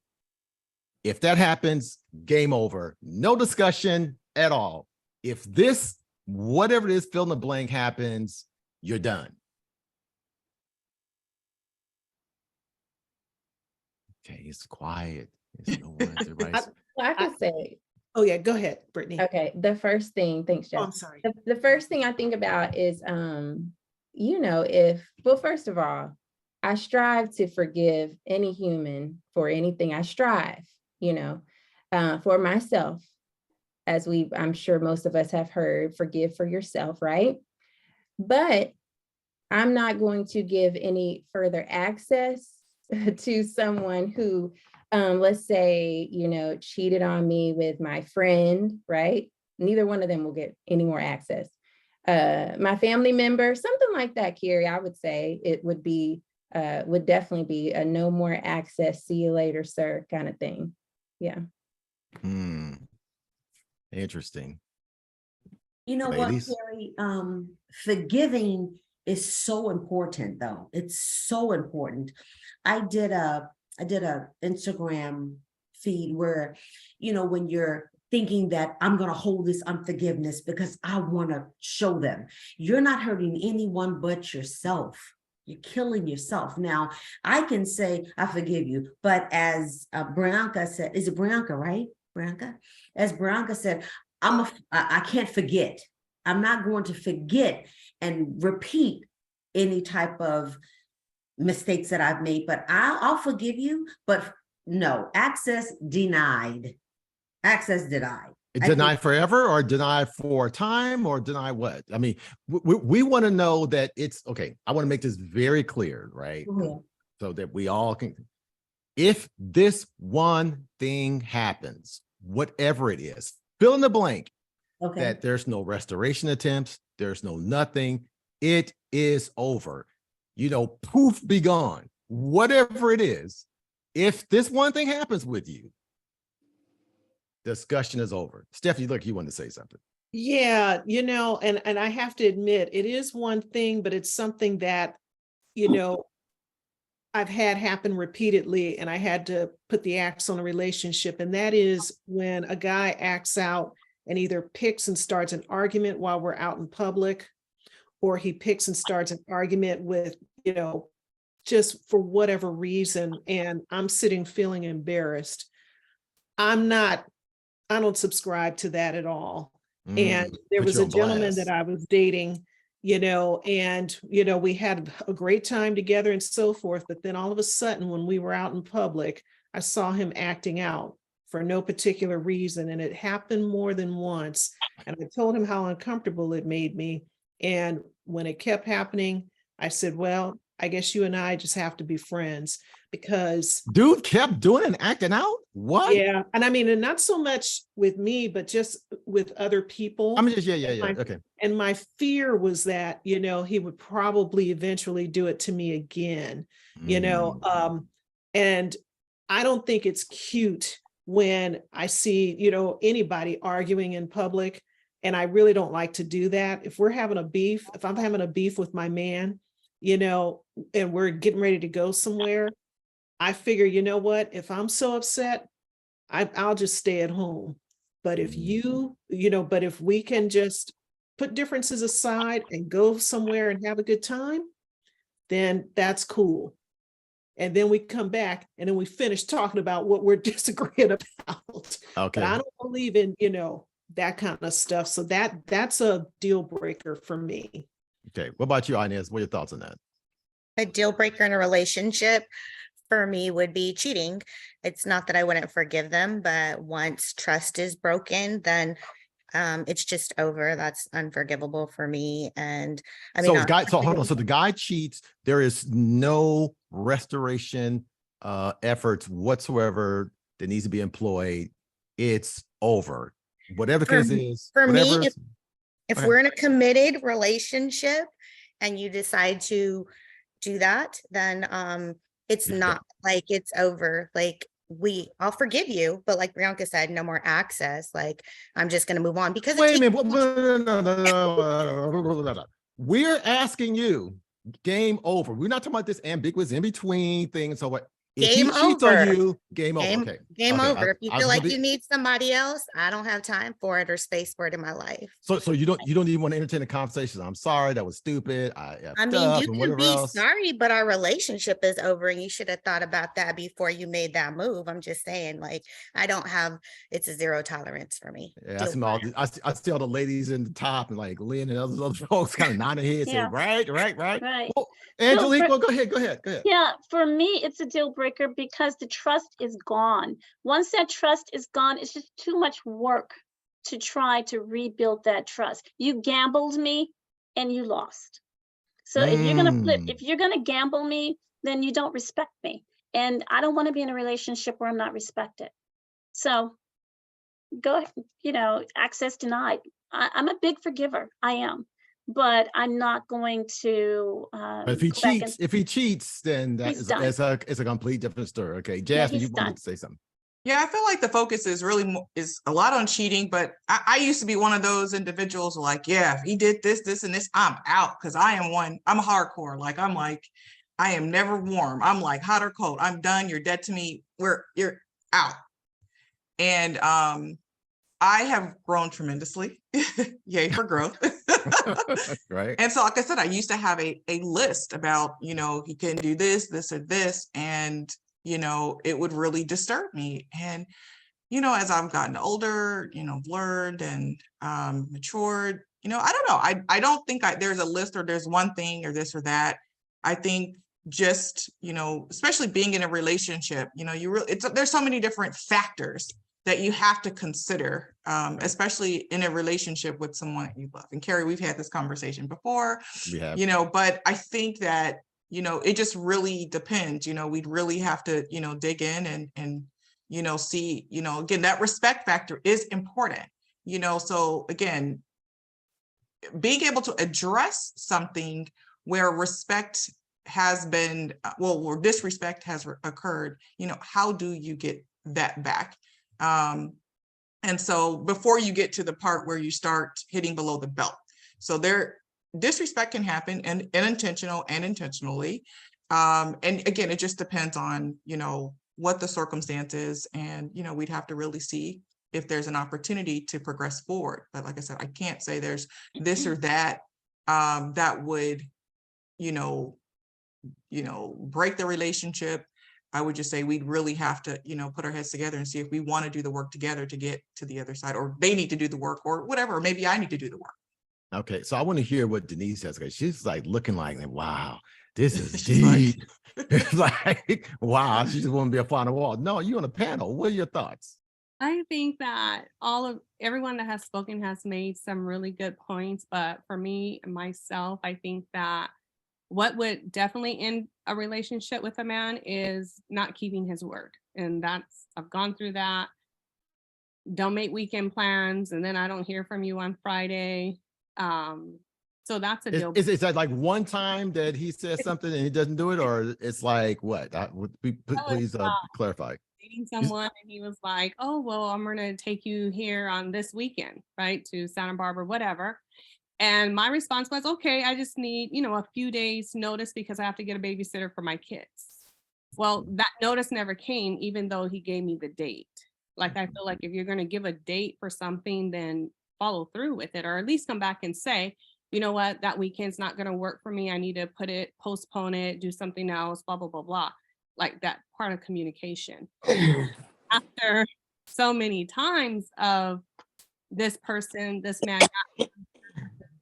if that happens, game over, no discussion at all. If this, whatever it is, fill in the blank happens, you're done. Okay, it's quiet. It's no one. Everybody's...
I could say.
Oh yeah, go ahead, Brittany.
Okay, the first thing, thanks, Jeff.
Oh, I'm sorry.
The first thing I think about is, first of all, I strive to forgive any human for anything. I strive, for myself, as I'm sure most of us have heard, forgive for yourself, right? But I'm not going to give any further access to someone who, let's say, cheated on me with my friend, right? Neither one of them will get any more access. My family member, something like that, Carrie, I would say it would definitely be a no more access, see you later, sir, kind of thing. Yeah.
Interesting.
You know
Ladies?
what, Carrie? Forgiving is so important, though. It's so important. I did a Instagram feed where, when you're thinking that I'm going to hold this unforgiveness because I want to show them, you're not hurting anyone but yourself. You're killing yourself. Now, I can say, I forgive you, but as Brianka said, is it Brianka, right? Brianka? As Brianka said, I can't forget. I'm not going to forget and repeat any type of mistakes that I've made, but I'll forgive you. But no, access denied. Access denied.
Deny forever, or deny for time, or deny what? I mean, we want to know that it's okay. I want to make this very clear, right?
Mm-hmm.
So that we all can, if this one thing happens, whatever it is, fill in the blank,
Okay.
that there's no restoration attempts, there's no nothing, it is over. Poof, be gone. Whatever it is, if this one thing happens with you, discussion is over. Stephanie, look, you wanted to say something.
Yeah, and I have to admit, it is one thing, but it's something that, I've had happen repeatedly, and I had to put the axe on a relationship. And that is when a guy acts out and either picks and starts an argument while we're out in public, or he picks and starts an argument with, just for whatever reason. And I'm sitting feeling embarrassed. I don't subscribe to that at all. And there was a gentleman that I was dating, and, we had a great time together and so forth. But then all of a sudden, when we were out in public, I saw him acting out for no particular reason. And it happened more than once. And I told him how uncomfortable it made me. And when it kept happening, I said, well, I guess you and I just have to be friends because
Dude kept doing and acting out. What?
yeah, and I mean, and not so much with me, but just with other people.
I mean, just, yeah.
My-
Okay.
And my fear was that, you know, he would probably eventually do it to me again, you know, and I don't think it's cute when I see, you know, anybody arguing in public. And I really don't like to do that. If we're having a beef, if I'm having a beef with my man, you know, and we're getting ready to go somewhere, I figure, you know what, if I'm so upset, I'll just stay at home. But if but if we can just put differences aside and go somewhere and have a good time, then that's cool. And then we come back and then we finish talking about what we're disagreeing about.
Okay.
But I don't believe in, you know, that kind of stuff. So that's a deal breaker for me.
Okay. What about you, Inez? What are your thoughts on that?
A deal breaker in a relationship for me would be cheating. It's not that I wouldn't forgive them, but once trust is broken, then it's just over. That's unforgivable for me. And I mean,
hold on. So the guy cheats. There is no restoration efforts whatsoever that needs to be employed. It's over. Whatever the case is.
For me,
whatever
if
okay.
we're in a committed relationship and you decide to do that, then it's not like it's over. Like I'll forgive you, but like Bianca said, no more access. Like I'm just gonna move on because
wait a minute. No. We're asking you, game over. We're not talking about this ambiguous in between thing. So what? If he cheats on you, game over. Okay.
Game
Okay.
over. If you feel like you need somebody else, I don't have time for it or space for it in my life.
So you don't even want to entertain a conversation. I'm sorry, that was stupid.
I mean, you can be sorry, but our relationship is over and you should have thought about that before you made that move. I'm just saying, like, it's a zero tolerance for me.
Yeah, I see all the ladies in the top and like Lynn and other folks kind of nodding heads, say, right. Well, Angelique, go ahead.
Yeah, for me, it's a deal breaker because the trust is gone. Once that trust is gone, it's just too much work to try to rebuild that trust. You gambled me and you lost. So if you're going to flip, if you're going to gamble me, then you don't respect me. And I don't want to be in a relationship where I'm not respected. So go, access denied. I'm a big forgiver. I am. But I'm not going to.
But if he cheats, then it's a complete different story. Okay, Jasmine, you wanted to say something.
Yeah, I feel like the focus is really is a lot on cheating, but I used to be one of those individuals who like, yeah, if he did this, and this, I'm out because I'm hardcore. Like, I am never warm. I'm like hot or cold. I'm done. You're dead to me. You're out. And I have grown tremendously. Yay for growth.
Right.
And so, like I said, I used to have a list about, he can do this or this. And, it would really disturb me. And, as I've gotten older, learned and matured, I don't know. I don't think there's a list or there's one thing or this or that. I think just, especially being in a relationship, there's so many different factors that you have to consider, especially in a relationship with someone that you love. And Carrie, we've had this conversation before, but I think that, it just really depends, we'd really have to, dig in and see, again, that respect factor is important, so again, being able to address something where respect has been, where disrespect has occurred, how do you get that back? And so before you get to the part where you start hitting below the belt, so disrespect can happen and unintentional and intentionally. And again, it just depends on, what the circumstances, and, we'd have to really see if there's an opportunity to progress forward. But like I said, I can't say there's this or that, that would, break the relationship. I would just say we'd really have to, put our heads together and see if we want to do the work together to get to the other side, or they need to do the work, or whatever. Or maybe I need to do the work.
Okay, so I want to hear what Denise has. She's like looking like, wow, this is deep. It's like, wow, she just want to be a fly on the wall. No, you on a panel. What are your thoughts?
I think that everyone that has spoken has made some really good points, but for me, myself, I think that What would definitely end a relationship with a man is not keeping his word. And I've gone through that. Don't make weekend plans, and then I don't hear from you on Friday. So that's a deal.
Is that like one time that he says something and he doesn't do it, or it's like what? Please clarify.
Dating someone and he was like, oh, well, I'm gonna take you here on this weekend, right, to Santa Barbara, whatever. And my response was, okay, I just need, a few days notice because I have to get a babysitter for my kids. Well, that notice never came, even though he gave me the date. Like, I feel like if you're going to give a date for something, then follow through with it, or at least come back and say, you know what, that weekend's not going to work for me. I need to postpone it, do something else, blah, blah, blah, blah. Like that part of communication. After so many times of this man not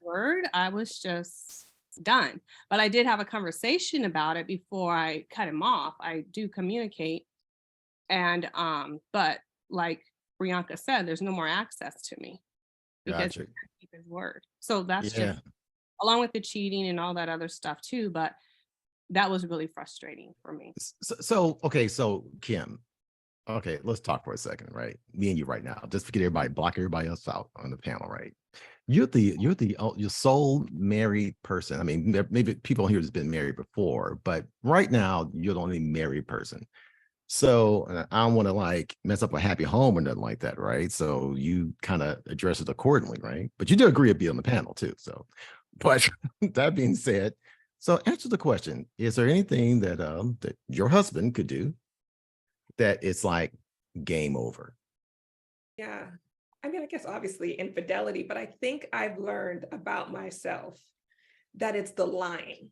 word, I was just done. But I did have a conversation about it before I cut him off. I do communicate. And but like Priyanka said, there's no more access to me because he can't keep his word. So that's just along with the cheating and all that other stuff too. But that was really frustrating for me.
So Kim, okay, let's talk for a second, right? Me and you right now. Just forget everybody, block everybody else out on the panel, right? You're your sole married person. I mean, maybe people here has been married before, but right now you're the only married person. So I don't want to like mess up a happy home or nothing like that, right? So you kind of address it accordingly, right? But you do agree to be on the panel too. So, but that being said, so answer the question: is there anything that that your husband could do that it's like game over?
Yeah. I mean, I guess obviously infidelity, but I think I've learned about myself that it's the lying,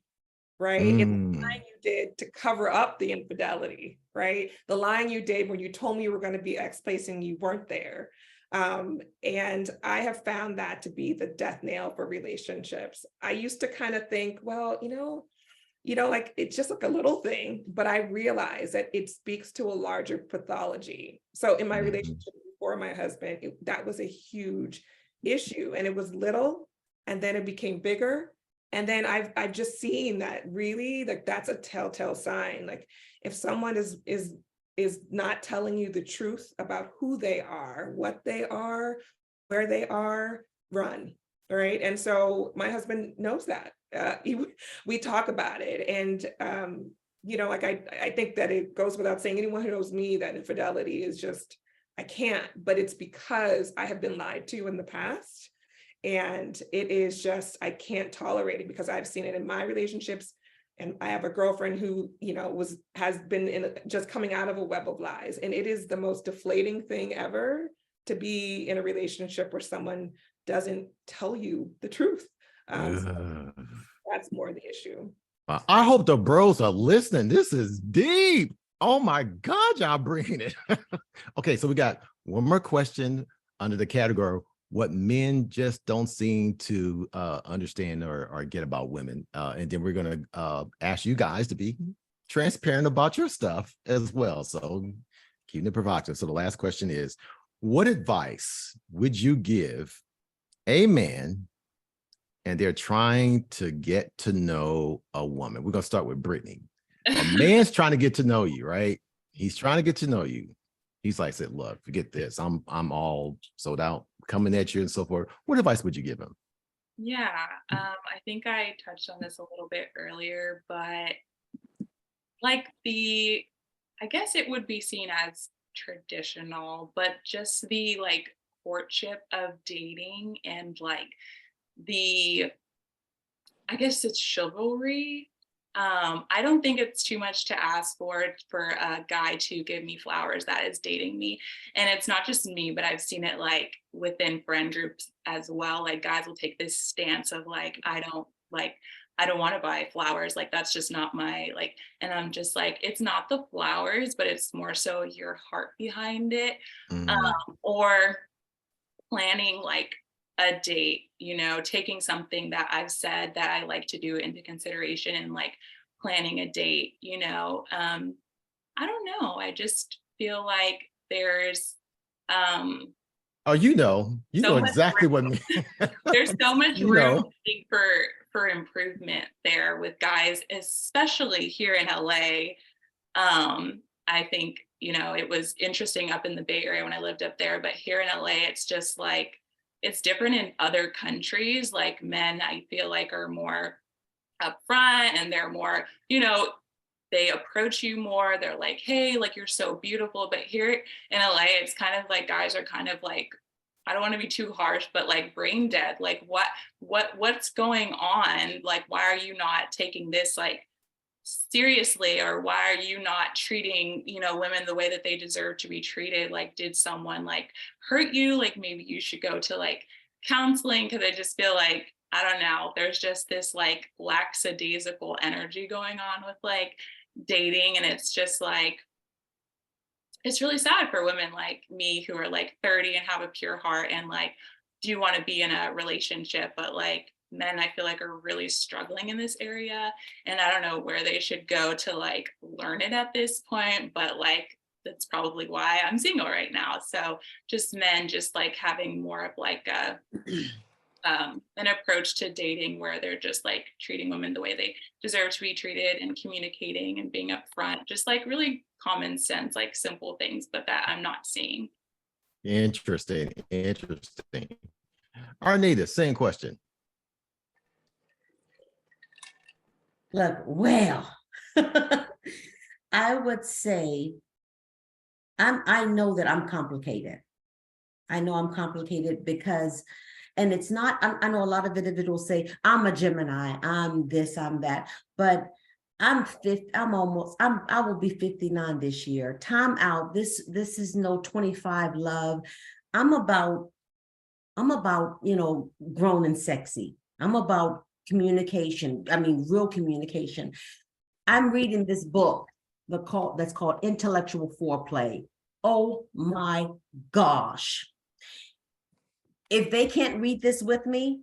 right? It's the lying you did to cover up the infidelity, right? The lying you did when you told me you were going to be X place and you weren't there. And I have found that to be the death nail for relationships. I used to kind of think, well, like it's just like a little thing, but I realized that it speaks to a larger pathology. So in my relationship before my husband, that was a huge issue, and it was little, and then it became bigger. And then I've just seen that really, like, that's a telltale sign. Like if someone is not telling you the truth about who they are, what they are, where they are, run. Right. And so my husband knows that. We talk about it. And, like I think that it goes without saying, anyone who knows me, that infidelity is just, I can't, but it's because I have been lied to in the past. And it is just, I can't tolerate it because I've seen it in my relationships. And I have a girlfriend who, has been just coming out of a web of lies. And it is the most deflating thing ever to be in a relationship where someone doesn't tell you the truth. So that's more the issue.
I hope the bros are listening. This is deep. Oh my God, y'all bringing it. Okay, so we got one more question under the category what men just don't seem to understand or get about women. And then we're going to ask you guys to be transparent about your stuff as well. So keeping it provocative. So the last question is, what advice would you give a man and they're trying to get to know a woman? We're going to start with Brittany. A man's trying to get to know you, right? He's trying to get to know you. He's like, said, look, forget this. I'm all sold out, coming at you and so forth. What advice would you give him?
Yeah, I think I touched on this a little bit earlier, but like I guess it would be seen as traditional, but just the like courtship of dating and like I guess it's chivalry. I don't think it's too much to ask for a guy to give me flowers that is dating me. And it's not just me, but I've seen it like within friend groups as well. Like guys will take this stance of like, I don't want to buy flowers. Like, that's just not my like, and I'm just like, it's not the flowers, but it's more so your heart behind it. Or planning like a date, taking something that I've said that I like to do into consideration and like planning a date, I don't know. I just feel like there's
you know exactly what
there's so much room for for improvement there with guys, especially here in LA. I think, you know, it was interesting up in the Bay Area when I lived up there, but here in LA, it's just like, it's different in other countries. Like men, I feel like are more upfront and they're more, you know, they approach you more. They're like, hey, like you're so beautiful. But here in LA, it's kind of like guys are kind of like, I don't want to be too harsh, but like brain dead. Like what's going on? Like, why are you not taking this like seriously, or why are you not treating, you know, women the way that they deserve to be treated? Like, did someone like hurt you? Like maybe you should go to like counseling, because I just feel like, I don't know, there's just this like lackadaisical energy going on with like dating, and it's just like, it's really sad for women like me who are like 30 and have a pure heart and like do want to be in a relationship, but like men I feel like are really struggling in this area, and I don't know where they should go to like learn it at this point, but like that's probably why I'm single right now. So just men just like having more of like a an approach to dating where they're just like treating women the way they deserve to be treated and communicating and being upfront, just like really common sense, like simple things, but that I'm not seeing.
Interesting. Arnita, same question.
Look, well, I would say I know that I'm complicated. I know I'm complicated because, and it's not, I know a lot of individuals say, I'm a Gemini, I'm this, I'm that, but I will be 59 this year. Time out. This is no 25 love. I'm about, you know, grown and sexy. I'm about communication. I mean, real communication. I'm reading this book that's called Intellectual Foreplay. Oh my gosh. If they can't read this with me,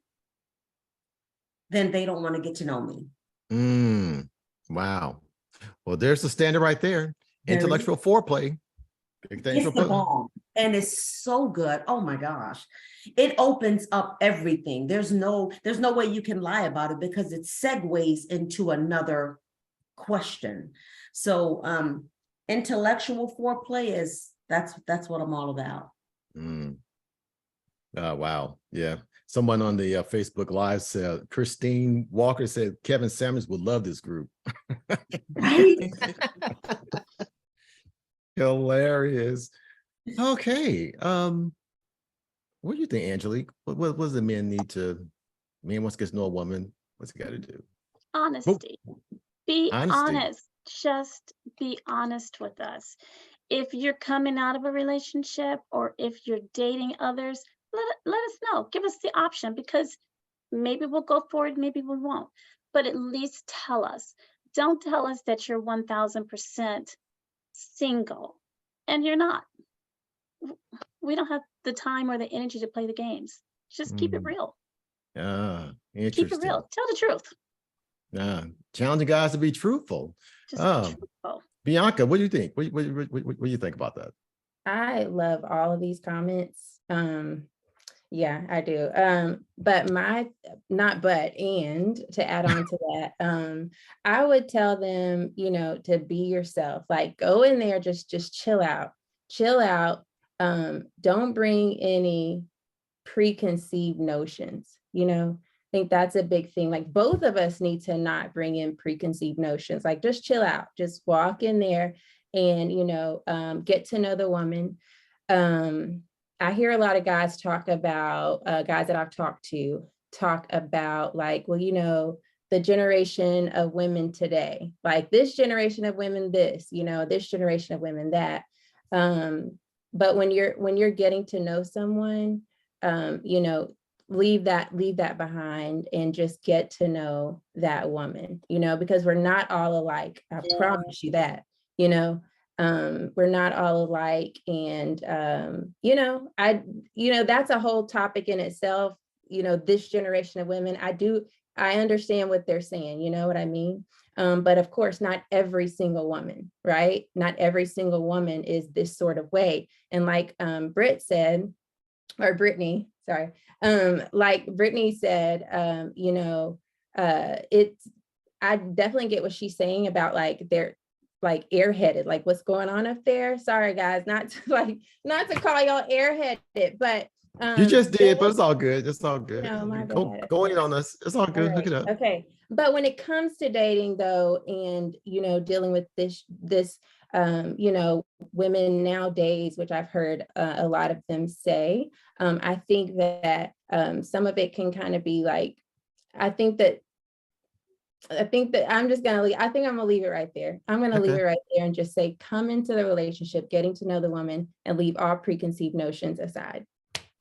then they don't want to get to know me.
Wow. Well, there's the standard right there. Intellectual foreplay.
It's the bomb. And it's so good. Oh my gosh. It opens up everything. There's no way you can lie about it because it segues into another question. So intellectual foreplay that's what I'm all about.
Oh, wow. Yeah. Someone on the Facebook Live said, Christine Walker said, Kevin Samuels would love this group.
Right?
Hilarious. Okay. What do you think, Angelique? What does the man need to, man wants to get to know a woman, what's he got to do?
Honesty. Be
Honesty.
honest. Just be honest with us. If you're coming out of a relationship or if you're dating others, let us know. Give us the option, because maybe we'll go forward, maybe we won't. But at least tell us. Don't tell us that you're 1000% single and you're not. We don't have the time or the energy to play the games. Just keep it real.
Interesting.
Keep it real. Tell the truth.
Challenging guys to be truthful.
Just be truthful.
Bianca, what do you think? What do you think about that?
I love all of these comments. Yeah, I do. But and to add on to that, I would tell them, you know, to be yourself, like go in there, just chill out. Don't bring any preconceived notions, you know. I think that's a big thing. Like both of us need to not bring in preconceived notions, like just chill out, just walk in there and, you know, get to know the woman. I hear a lot of guys talk about, guys that I've talked to talk about like, well, you know, the generation of women today, like this generation of women, this, you know, this generation of women, that. But when you're getting to know someone, you know, leave that behind and just get to know that woman, you know, because we're not all alike. I promise you that, you know. We're not all alike. And, you know, that's a whole topic in itself. You know, this generation of women, I understand what they're saying, you know what I mean? But of course, not every single woman, right? Not every single woman is this sort of way. And like Britt said, or Brittany, sorry, like Brittany said, you know, it's, I definitely get what she's saying about like they're like airheaded, like what's going on up there. Sorry guys, not to call y'all airheaded, but
You just did, but it's all good. It's all good.
no, my bad.
Going on us. It's all good.
All
Look
right.
it up.
Okay. But when it comes to dating though, and dealing with this women nowadays, which I've heard a lot of them say, I think that some of it can kind of be like, I think that I'm just gonna leave. I think I'm gonna leave it right there. I'm gonna leave it right there and just say, come into the relationship, getting to know the woman, and leave all preconceived notions aside.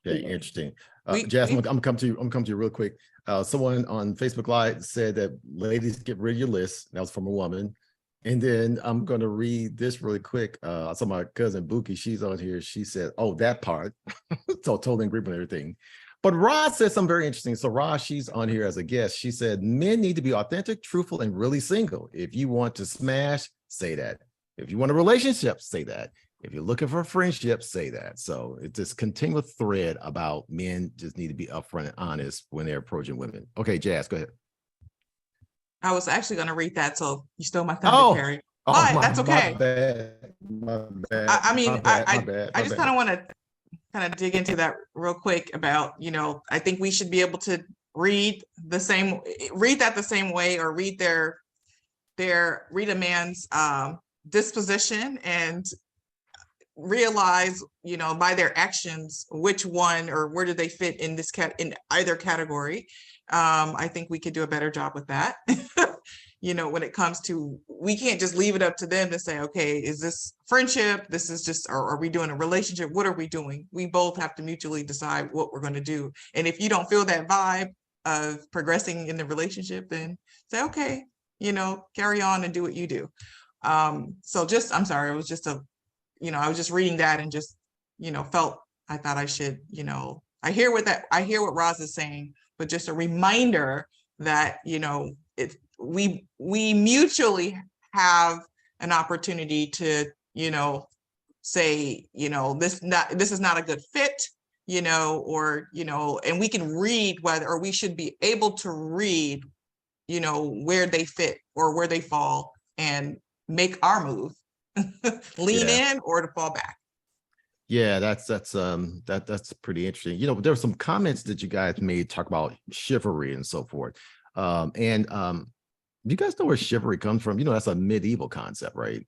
Okay, interesting.
We-
Jasmine,
we-
I'm gonna come to you real quick. Someone on Facebook Live said that ladies get rid of your list. That was from a woman. And then I'm gonna read this really quick. I saw my cousin Buki, she's on here. She said, oh, that part. So totally agree with everything. But Roz said something very interesting. So Roz, she's on here as a guest. She said, men need to be authentic, truthful, and really single. If you want to smash, say that. If you want a relationship, say that. If you're looking for a friendship, say that. So it's this continuous thread about men just need to be upfront and honest when they're approaching women. Okay, Jazz, go ahead.
I was actually going to read that, so you stole my thunder, Carrie. But that's okay.
My bad. My bad.
I mean,
my bad,
I just kind of want to kind of dig into that real quick about, I think we should be able to read that the same way, or read a man's disposition and realize, by their actions, which one or where do they fit in this in either category. I think we could do a better job with that. When it comes to, we can't just leave it up to them to say, okay, is this friendship? This is just, or are we doing a relationship? What are we doing? We both have to mutually decide what we're going to do. And if you don't feel that vibe of progressing in the relationship, then say, okay, carry on and do what you do. So just, I'm sorry, it was just I was just reading that and just, I thought I should, I hear what Roz is saying, but just a reminder that, we mutually have an opportunity to, say, this is not a good fit, and we can read or we should be able to read, where they fit or where they fall and make our move, lean in or to fall back.
Yeah, that's pretty interesting. There were some comments that you guys made talk about chivalry and so forth. Do you guys know where chivalry comes from? That's a medieval concept, right?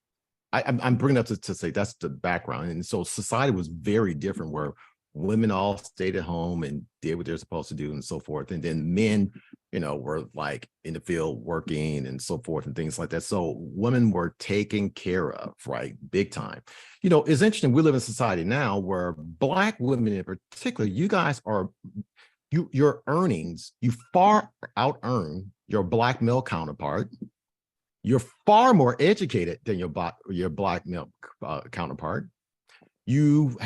I'm bringing up to say that's the background. And so society was very different, where women all stayed at home and did what they're supposed to do and so forth. And then men, were like in the field working and so forth and things like that. So women were taken care of, right? Big time. It's interesting. We live in a society now where Black women in particular, you guys are, your earnings, you far out earn your Black male counterpart. You're far more educated than your Black male counterpart. You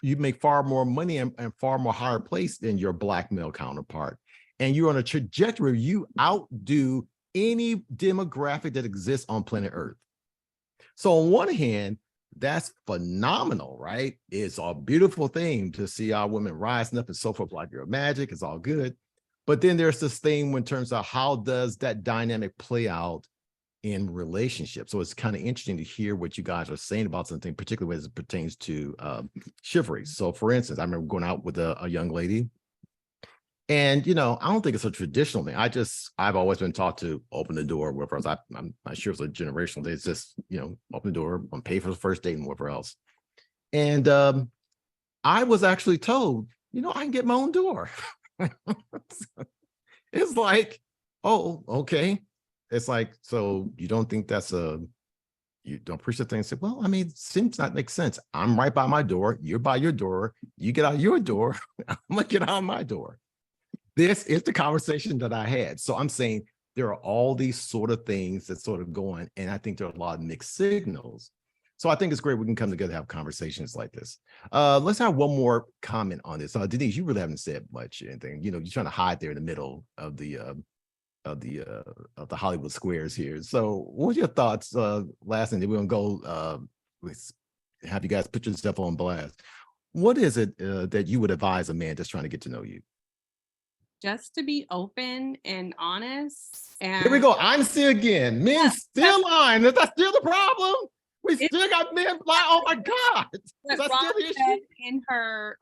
make far more money and far more higher place than your Black male counterpart. And you're on a trajectory where you outdo any demographic that exists on planet Earth. So on one hand, that's phenomenal, right? It's a beautiful thing to see our women rising up and so forth, like your magic. It's all good. But then there's this thing in terms of how does that dynamic play out in relationships. So it's kind of interesting to hear what you guys are saying about something, particularly as it pertains to chivalry. So for instance, I remember going out with a young lady, and I don't think it's a traditional thing. I've always been taught to open the door, wherever else. I'm not sure it's a generational thing. It's just, open the door, I'm pay for the first date and whatever else. And I was actually told, I can get my own door. It's like, oh, okay. It's like, so you don't think you don't appreciate things? Say, well, it seems not make sense. I'm right by my door. You're by your door. You get out your door. I'm gonna get out my door. This is the conversation that I had. So I'm saying there are all these sort of things that sort of go on, and I think there are a lot of mixed signals. So I think it's great we can come together and have conversations like this. Let's have one more comment on this. Denise, you really haven't said much anything. You're trying to hide there in the middle of the Hollywood squares here. So what are your thoughts? Last thing, we're gonna go have you guys put yourself on blast. What is it that you would advise a man just trying to get to know you?
just to be open and honest. And
Here we go. Honesty again. Men still lying. Is that still the problem? We still got men lying. Oh my God. Is
what
that
Ron
still the
said
issue?
in her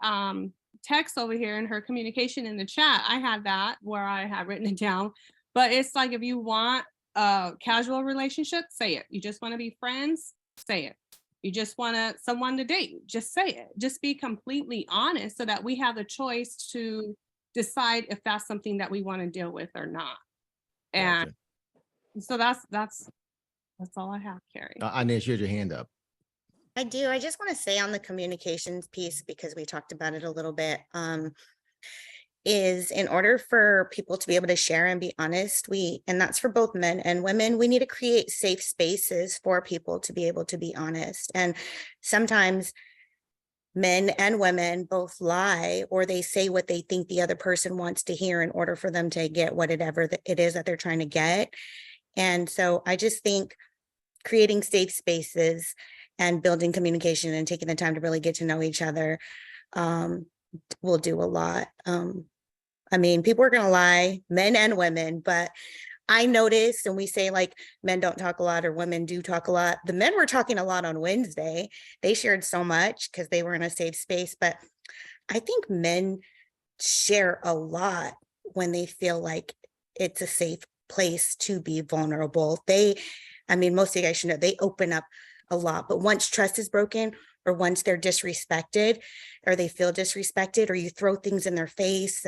text over here in her communication in the chat, I had that where I had written it down. But it's like, if you want a casual relationship, say it. You just want to be friends, say it. You just want someone to date, just say it. Just be completely honest so that we have the choice to decide if that's something that we want to deal with or not. And so that's all I have, Carrie.
Inez, here's your hand up.
I do. I just want to say on the communications piece, because we talked about it a little bit, is in order for people to be able to share and be honest, and that's for both men and women, we need to create safe spaces for people to be able to be honest. And sometimes men and women both lie, or they say what they think the other person wants to hear in order for them to get whatever it is that they're trying to get. And so I just think creating safe spaces and building communication and taking the time to really get to know each other will do a lot. I mean, people are going to lie, men and women, but I noticed, and we say like men don't talk a lot or women do talk a lot. The men were talking a lot on Wednesday. They shared so much because they were in a safe space, but I think men share a lot when they feel like it's a safe place to be vulnerable. I mean, most of you guys should know they open up a lot, but once trust is broken, or once they're disrespected, or they feel disrespected, or you throw things in their face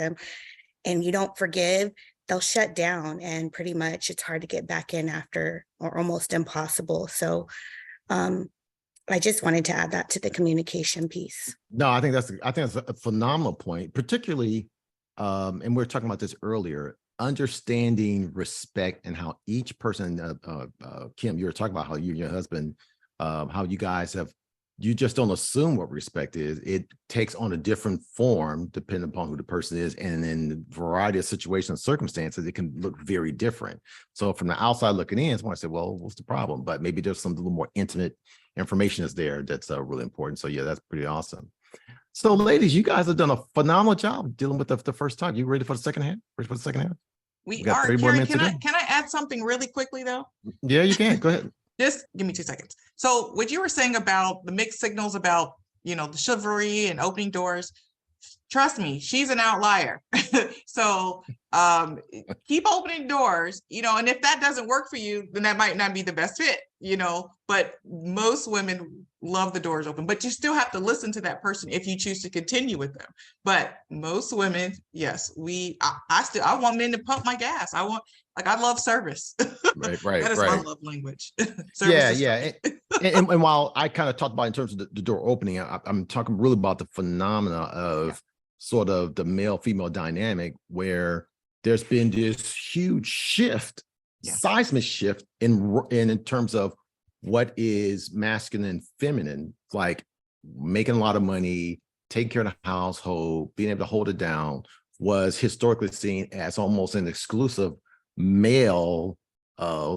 and you don't forgive, they'll shut down, and pretty much it's hard to get back in after, or almost impossible. So I just wanted to add that to the communication piece.
No, I think that's a phenomenal point, particularly, and we were talking about this earlier, understanding respect and how each person, Kim, you were talking about how you and your husband, how you guys you just don't assume what respect is. It takes on a different form depending upon who the person is. And in a variety of situations and circumstances, it can look very different. So from the outside looking in, someone say, well, what's the problem? But maybe there's some little more intimate information is there that's really important. So yeah, that's pretty awesome. So ladies, you guys have done a phenomenal job dealing with the first time. You ready for the second half? Ready for the second half?
We
got
are.
30 more
Carrie,
minutes to
can I add something really quickly though?
Yeah, you can. Go ahead.
Just give me 2 seconds. So what you were saying about the mixed signals about, the chivalry and opening doors, trust me, she's an outlier. So keep opening doors, and if that doesn't work for you, then that might not be the best fit, but most women love the doors open, but you still have to listen to that person if you choose to continue with them. But most women, yes, I want men to pump my gas. I love service.
Right.
That is my love language.
Yeah. And while I kind of talked about in terms of the door opening, I'm talking really about the phenomena of sort of the male-female dynamic, where there's been this huge shift, seismic shift in terms of what is masculine and feminine, like making a lot of money, taking care of the household, being able to hold it down, was historically seen as almost an exclusive male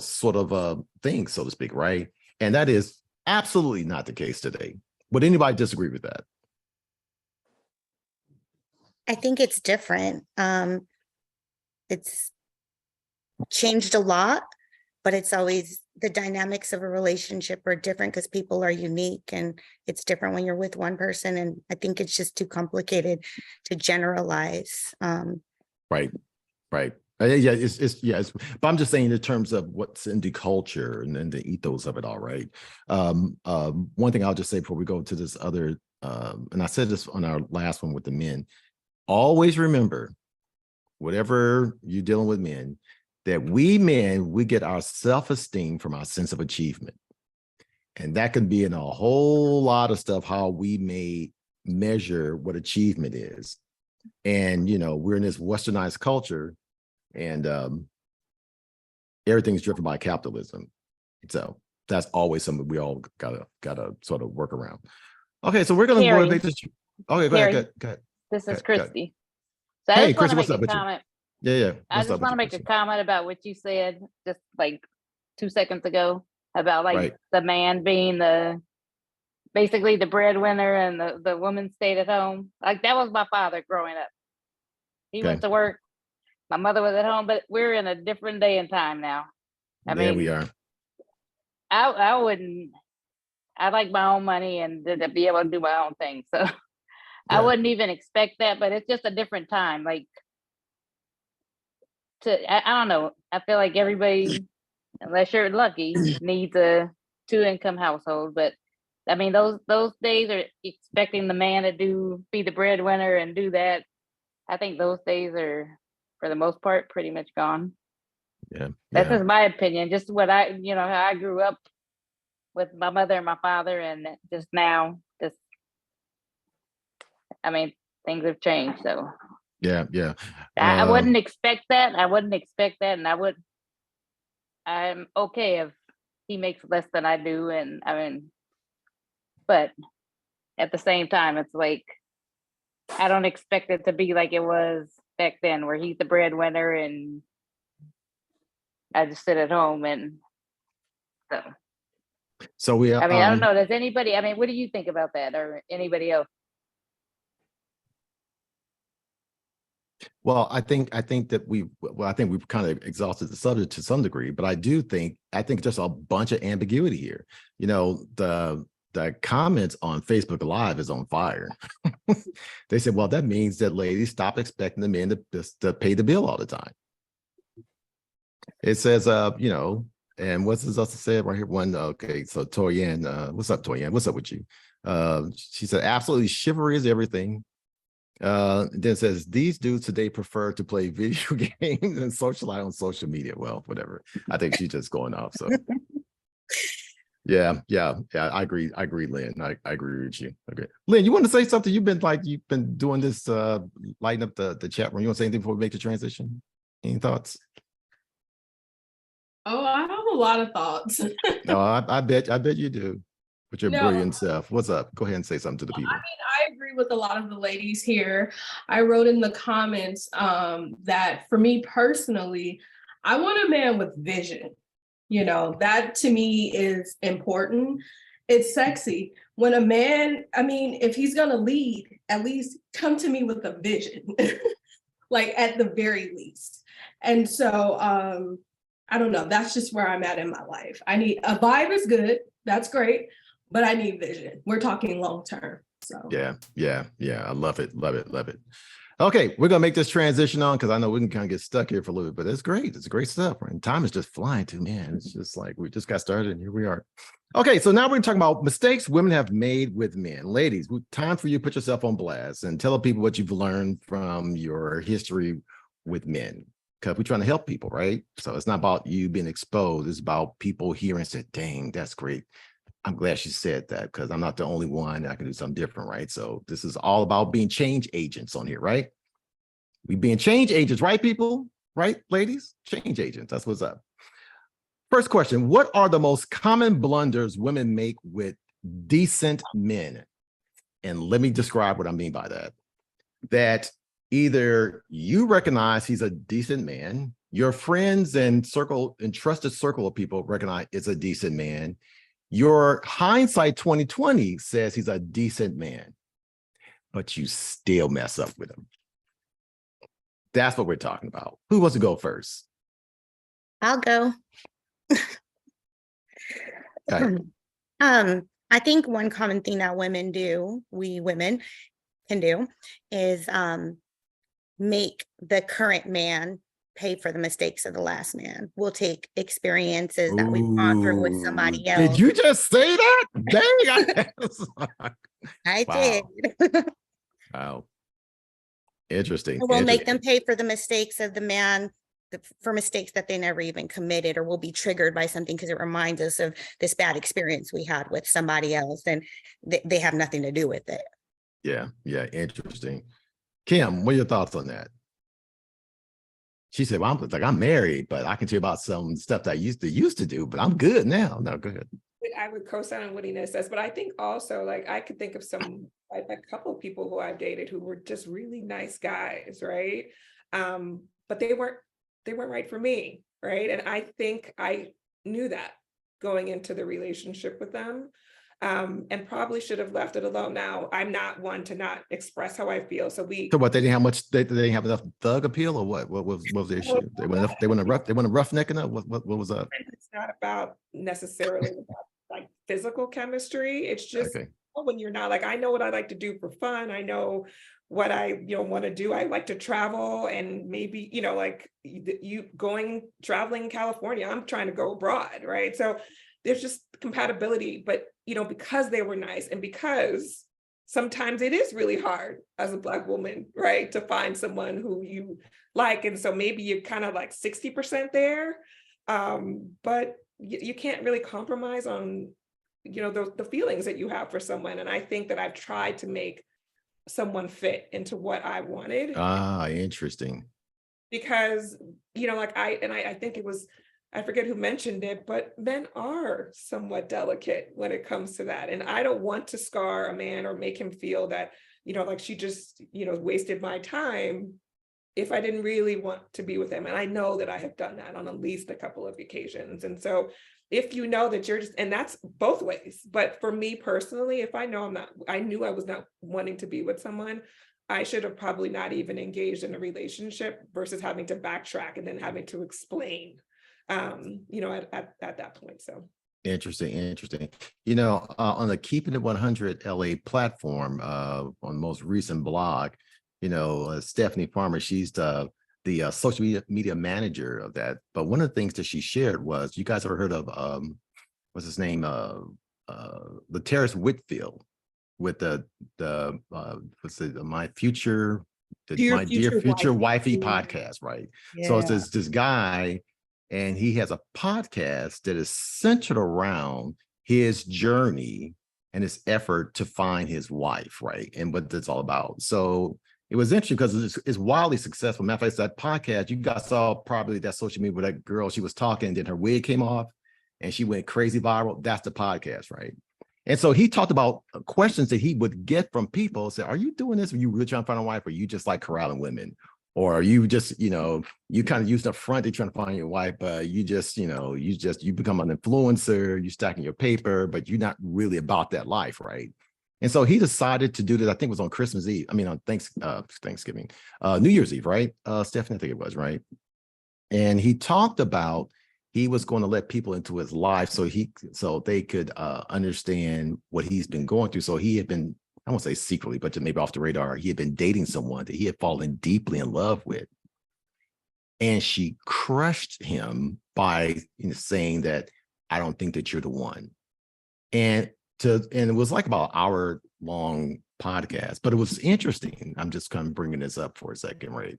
sort of a thing, so to speak, right? And that is absolutely not the case today. Would anybody disagree with that?
I think it's different. It's changed a lot, but it's always the dynamics of a relationship are different because people are unique, and it's different when you're with one person. And I think it's just too complicated to generalize.
Right. Yeah, but I'm just saying in terms of what's in the culture and the ethos of it all, right? One thing I'll just say before we go to this other, and I said this on our last one with the men, always remember, whatever you're dealing with men, that we men, we get our self-esteem from our sense of achievement. And that can be in a whole lot of stuff, how we may measure what achievement is. And, we're in this westernized culture, and everything's driven by capitalism. So that's always something we all gotta sort of work around. Okay, so we're gonna go ahead and make this. Okay, go ahead.
This is Christy. So
Hey,
I just want
Christy,
to
what's
make
up
a
with you?
comment.
Yeah.
I just want to make a comment about what you said just like 2 seconds ago about the man being basically the breadwinner and the woman stayed at home. Like that was my father growing up. He went to work my mother was at home, but we're in a different day and time now. I
There
mean,
we are.
I wouldn't, I like my own money and to be able to do my own thing. So I
Yeah.
wouldn't even expect that, but it's just a different time. Like I don't know. I feel like everybody, unless you're lucky, needs a 2-income household. But I mean, those days are expecting the man to be the breadwinner and do that. I think those days are, for the most part, pretty much gone.
Yeah.
That's
Yeah.
just my opinion. Just what how I grew up with my mother and my father, and just now, I mean, things have changed. So
Yeah. Yeah.
I wouldn't expect that. I wouldn't expect that, and I'm okay if he makes less than I do, and I mean, but at the same time, it's like I don't expect it to be like it was back then, where he's the breadwinner and I just sit at home. And so,
So we
I mean, I don't know. Does anybody? I mean, what do you think about that, or anybody else?
Well, I think that I think we've kind of exhausted the subject to some degree, but I think just a bunch of ambiguity here. You know, the comments on Facebook Live is on fire. They said, well, that means that ladies stop expecting the men to pay the bill all the time. It says, you know, and what's this also said right here? Okay, so Torian, what's up, Torian? What's up with you? She said, absolutely, chivalry is everything. Then it says, these dudes today prefer to play video games and socialize on social media. Well, whatever. I think she's just going off. So yeah, I agree, Lynn. I agree with you. Okay, Lynn, you want to say something? You've been doing this, lighting up the chat room. You want to say anything before we make the transition? Any thoughts?
Oh, I have a lot of thoughts.
No, I bet you do. With your
No.
brilliant self. What's up? Go ahead and say something to the people.
I mean, I agree with a lot of the ladies here. I wrote in the comments that for me personally, I want a man with vision. You know, that to me is important. It's sexy when a man, I mean, if he's going to lead, at least come to me with a vision, like at the very least. And so, I don't know, that's just where I'm at in my life. I need a vibe is good. That's great. But I need vision. We're talking long term. So
yeah. I love it. Okay, we're gonna make this transition on because I know we can kind of get stuck here for a little bit, but it's great. It's great stuff. And time is just flying too, man. It's just like we just got started and here we are. Okay, so now we're talking about mistakes women have made with men. Ladies, time for you to put yourself on blast and tell people what you've learned from your history with men. Because we're trying to help people, right? So it's not about you being exposed. It's about people hearing and say, dang, that's great. I'm glad she said that because I'm not the only one. I can do something different, right? So this is all about being change agents on here, right? We being change agents, right, people? Right, ladies? Change agents. That's what's up. First question: what are the most common blunders women make with decent men? And let me describe what I mean by that. That either you recognize he's a decent man, your friends and trusted circle of people recognize it's a decent man. Your hindsight 2020 says he's a decent man, but you still mess up with him. That's what we're talking about. Who wants to go first?
I'll go.
Okay.
I think one common thing that we women can do is make the current man pay for the mistakes of the last man. We'll take experiences that we've gone through with somebody else.
Did you just say that? Dang.
I
Wow.
did.
Wow. Interesting.
We'll make them pay for the mistakes of the man, for mistakes that they never even committed, or will be triggered by something because it reminds us of this bad experience we had with somebody else, and they have nothing to do with it.
Yeah. Interesting. Kim, what are your thoughts on that? She said, well, I'm married, but I can tell you about some stuff that I used to do, but I'm good now. No, go ahead.
I would co-sign on what Ina says, but I think also, like, I could think of a couple of people who I've dated who were just really nice guys, right? But they weren't right for me, right? And I think I knew that going into the relationship with them. and probably should have left it alone. Now, I'm not one to not express how I feel. So
So what, they didn't have much, they didn't have enough thug appeal, or what was the issue? They went roughnecking up? What was up?
it's not about necessarily about like physical chemistry. It's just
Okay.
when you're not like, I know what I like to do for fun. I know what I want to do. I like to travel, and maybe like you traveling in California. I'm trying to go abroad, right? So there's just compatibility, but because they were nice, and because sometimes it is really hard as a Black woman, right, to find someone who you like, and so maybe you're kind of like 60% there, but you can't really compromise on the feelings that you have for someone. And I think that I've tried to make someone fit into what I wanted.
Ah, interesting.
Because like I think it was, I forget who mentioned it, but men are somewhat delicate when it comes to that. And I don't want to scar a man or make him feel that, like she just, wasted my time if I didn't really want to be with him. And I know that I have done that on at least a couple of occasions. And so if you know that you're just, and that's both ways, but for me personally, if I know I knew I was not wanting to be with someone, I should have probably not even engaged in a relationship versus having to backtrack and then having to explain at that point. So
Interesting. On the Keeping It 100 LA platform, on the most recent blog, Stephanie Farmer, she's the social media manager of that. But one of the things that she shared was, you guys ever heard of what's his name, Terrace Whitfield, with what's it, my future wifey podcast, right?
Yeah.
So it's this guy, and he has a podcast that is centered around his journey and his effort to find his wife, right? And what that's all about. So it was interesting because it's wildly successful. Matter of fact, that podcast, you guys saw probably that social media with that girl, she was talking, and then her wig came off and she went crazy viral. That's the podcast, right? And so he talked about questions that he would get from people. Say, are you doing this? Are you really trying to find a wife? Or are you just like corralling women? Or are you just, you kind of use the front to trying to find your wife, but you become an influencer, you stacking your paper, but you're not really about that life, right? And so he decided to do that. I think it was on Christmas Eve. I mean, on Thanksgiving, New Year's Eve, right? Stephanie, I think it was, right? And he talked about he was going to let people into his life so they could understand what he's been going through. So he had been, I won't say secretly, but maybe off the radar, he had been dating someone that he had fallen deeply in love with. And she crushed him by saying that, I don't think that you're the one. And it was like about an hour-long podcast, but it was interesting. I'm just kind of bringing this up for a second, right?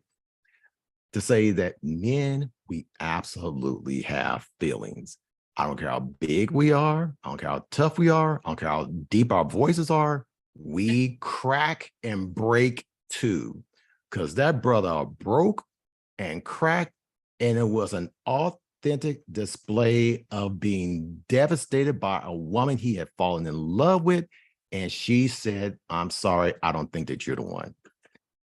To say that men, we absolutely have feelings. I don't care how big we are. I don't care how tough we are. I don't care how deep our voices are. We crack and break too, because that brother broke and cracked, and it was an authentic display of being devastated by a woman he had fallen in love with. And she said, I'm sorry, I don't think that you're the one.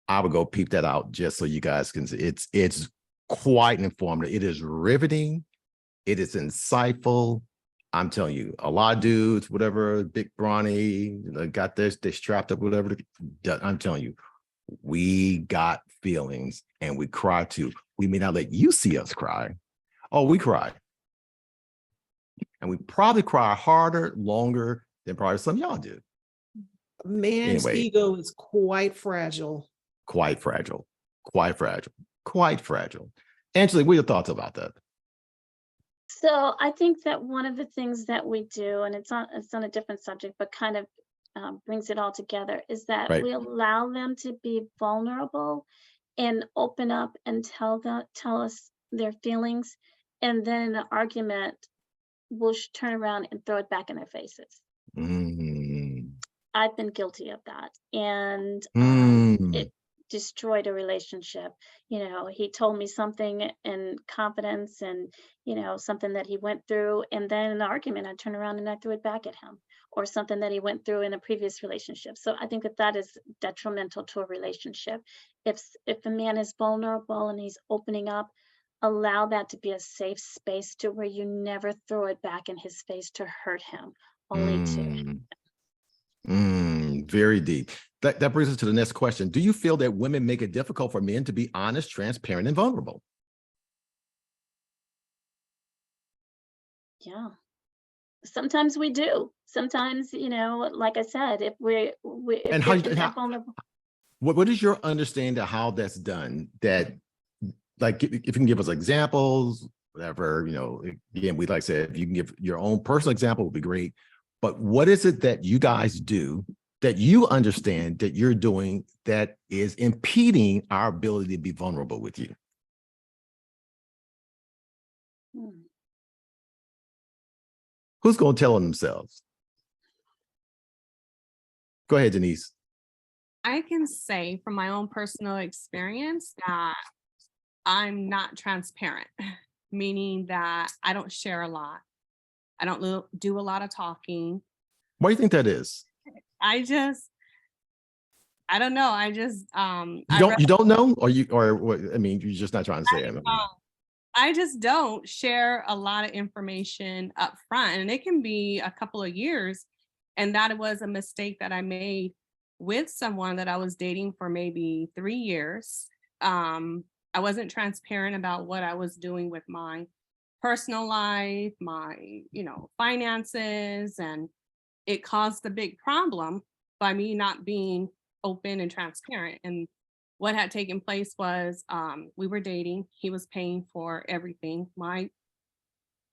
I would go peep that out just so you guys can see. It's quite informative. It is riveting. It is insightful. I'm telling you, a lot of dudes, whatever, big brawny, got this, they strapped up, whatever. I'm telling you, we got feelings and we cry too. We may not let you see us cry. Oh, we cry. And we probably cry harder, longer than probably some of y'all do.
Man's ego is quite fragile.
Quite fragile. Angela, what are your thoughts about that?
So I think that one of the things that we do, and it's on a different subject, but kind of brings it all together, is that we allow them to be vulnerable and open up and tell us their feelings, and then an argument will turn around and throw it back in their faces. I've been guilty of that, and it destroyed a relationship. He told me something in confidence, and something that he went through, and then in an argument I turned around and I threw it back at him, or something that he went through in a previous relationship. So I think that is detrimental to a relationship. If a man is vulnerable and he's opening up, allow that to be a safe space to where you never throw it back in his face to hurt him only two.
Very deep. That brings us to the next question. Do you feel that women make it difficult for men to be honest, transparent, and vulnerable?
Yeah. Sometimes we do. Sometimes, like I said, if
And how,
if
and
they're
how
vulnerable.
what is your understanding of how that's done? That, like, if you can give us examples, whatever, again, we'd like to say, if you can give your own personal example would be great. But what is it that you guys do that you understand that you're doing that is impeding our ability to be vulnerable with you?
Hmm.
Who's going to tell on themselves? Go ahead, Denise.
I can say from my own personal experience that I'm not transparent, meaning that I don't share a lot. I don't do a lot of talking.
Why do you think that is?
I don't know.
You don't know, or what? I mean, you're just not trying to say it.
I just don't share a lot of information up front, and it can be a couple of years. And that was a mistake that I made with someone that I was dating for maybe 3 years. I wasn't transparent about what I was doing with my personal life, my, finances, and it caused a big problem by me not being open and transparent. And what had taken place was we were dating. He was paying for everything.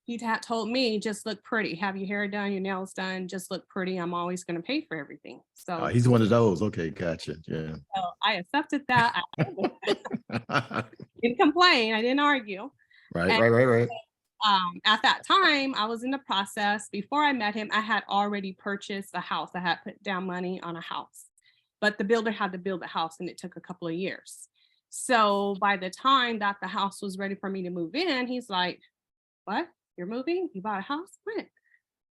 He had told me, just look pretty, have your hair done, your nails done, just look pretty. I'm always going to pay for everything. So
He's one of those. Okay, gotcha. Yeah.
so I accepted that. I didn't complain. I didn't argue.
Right.
At that time, I was in the process. Before I met him, I had already purchased a house. I had put down money on a house, but the builder had to build a house and it took a couple of years. So by the time that the house was ready for me to move in, he's like, what? You're moving? You bought a house? When?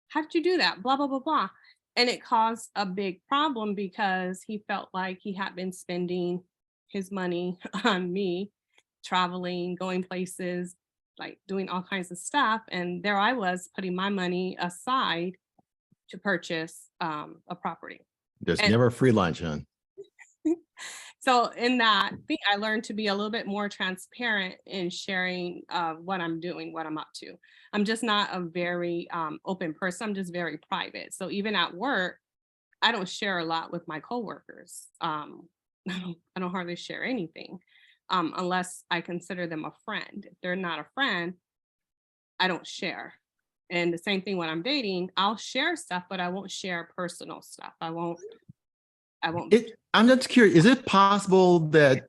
How did you do that? Blah, blah, blah, blah. And it caused a big problem because he felt like he had been spending his money on me, traveling, going places, like doing all kinds of stuff. And there I was putting my money aside to purchase a property.
There's never a free lunch, huh?
So in that thing, I learned to be a little bit more transparent in sharing what I'm doing, what I'm up to. I'm just not a very open person. I'm just very private. So even at work, I don't share a lot with my coworkers. I don't hardly share anything unless I consider them a friend. If they're not a friend, I don't share. And the same thing when I'm dating, I'll share stuff, but I won't share personal stuff. I won't.
I'm just curious, is it possible that,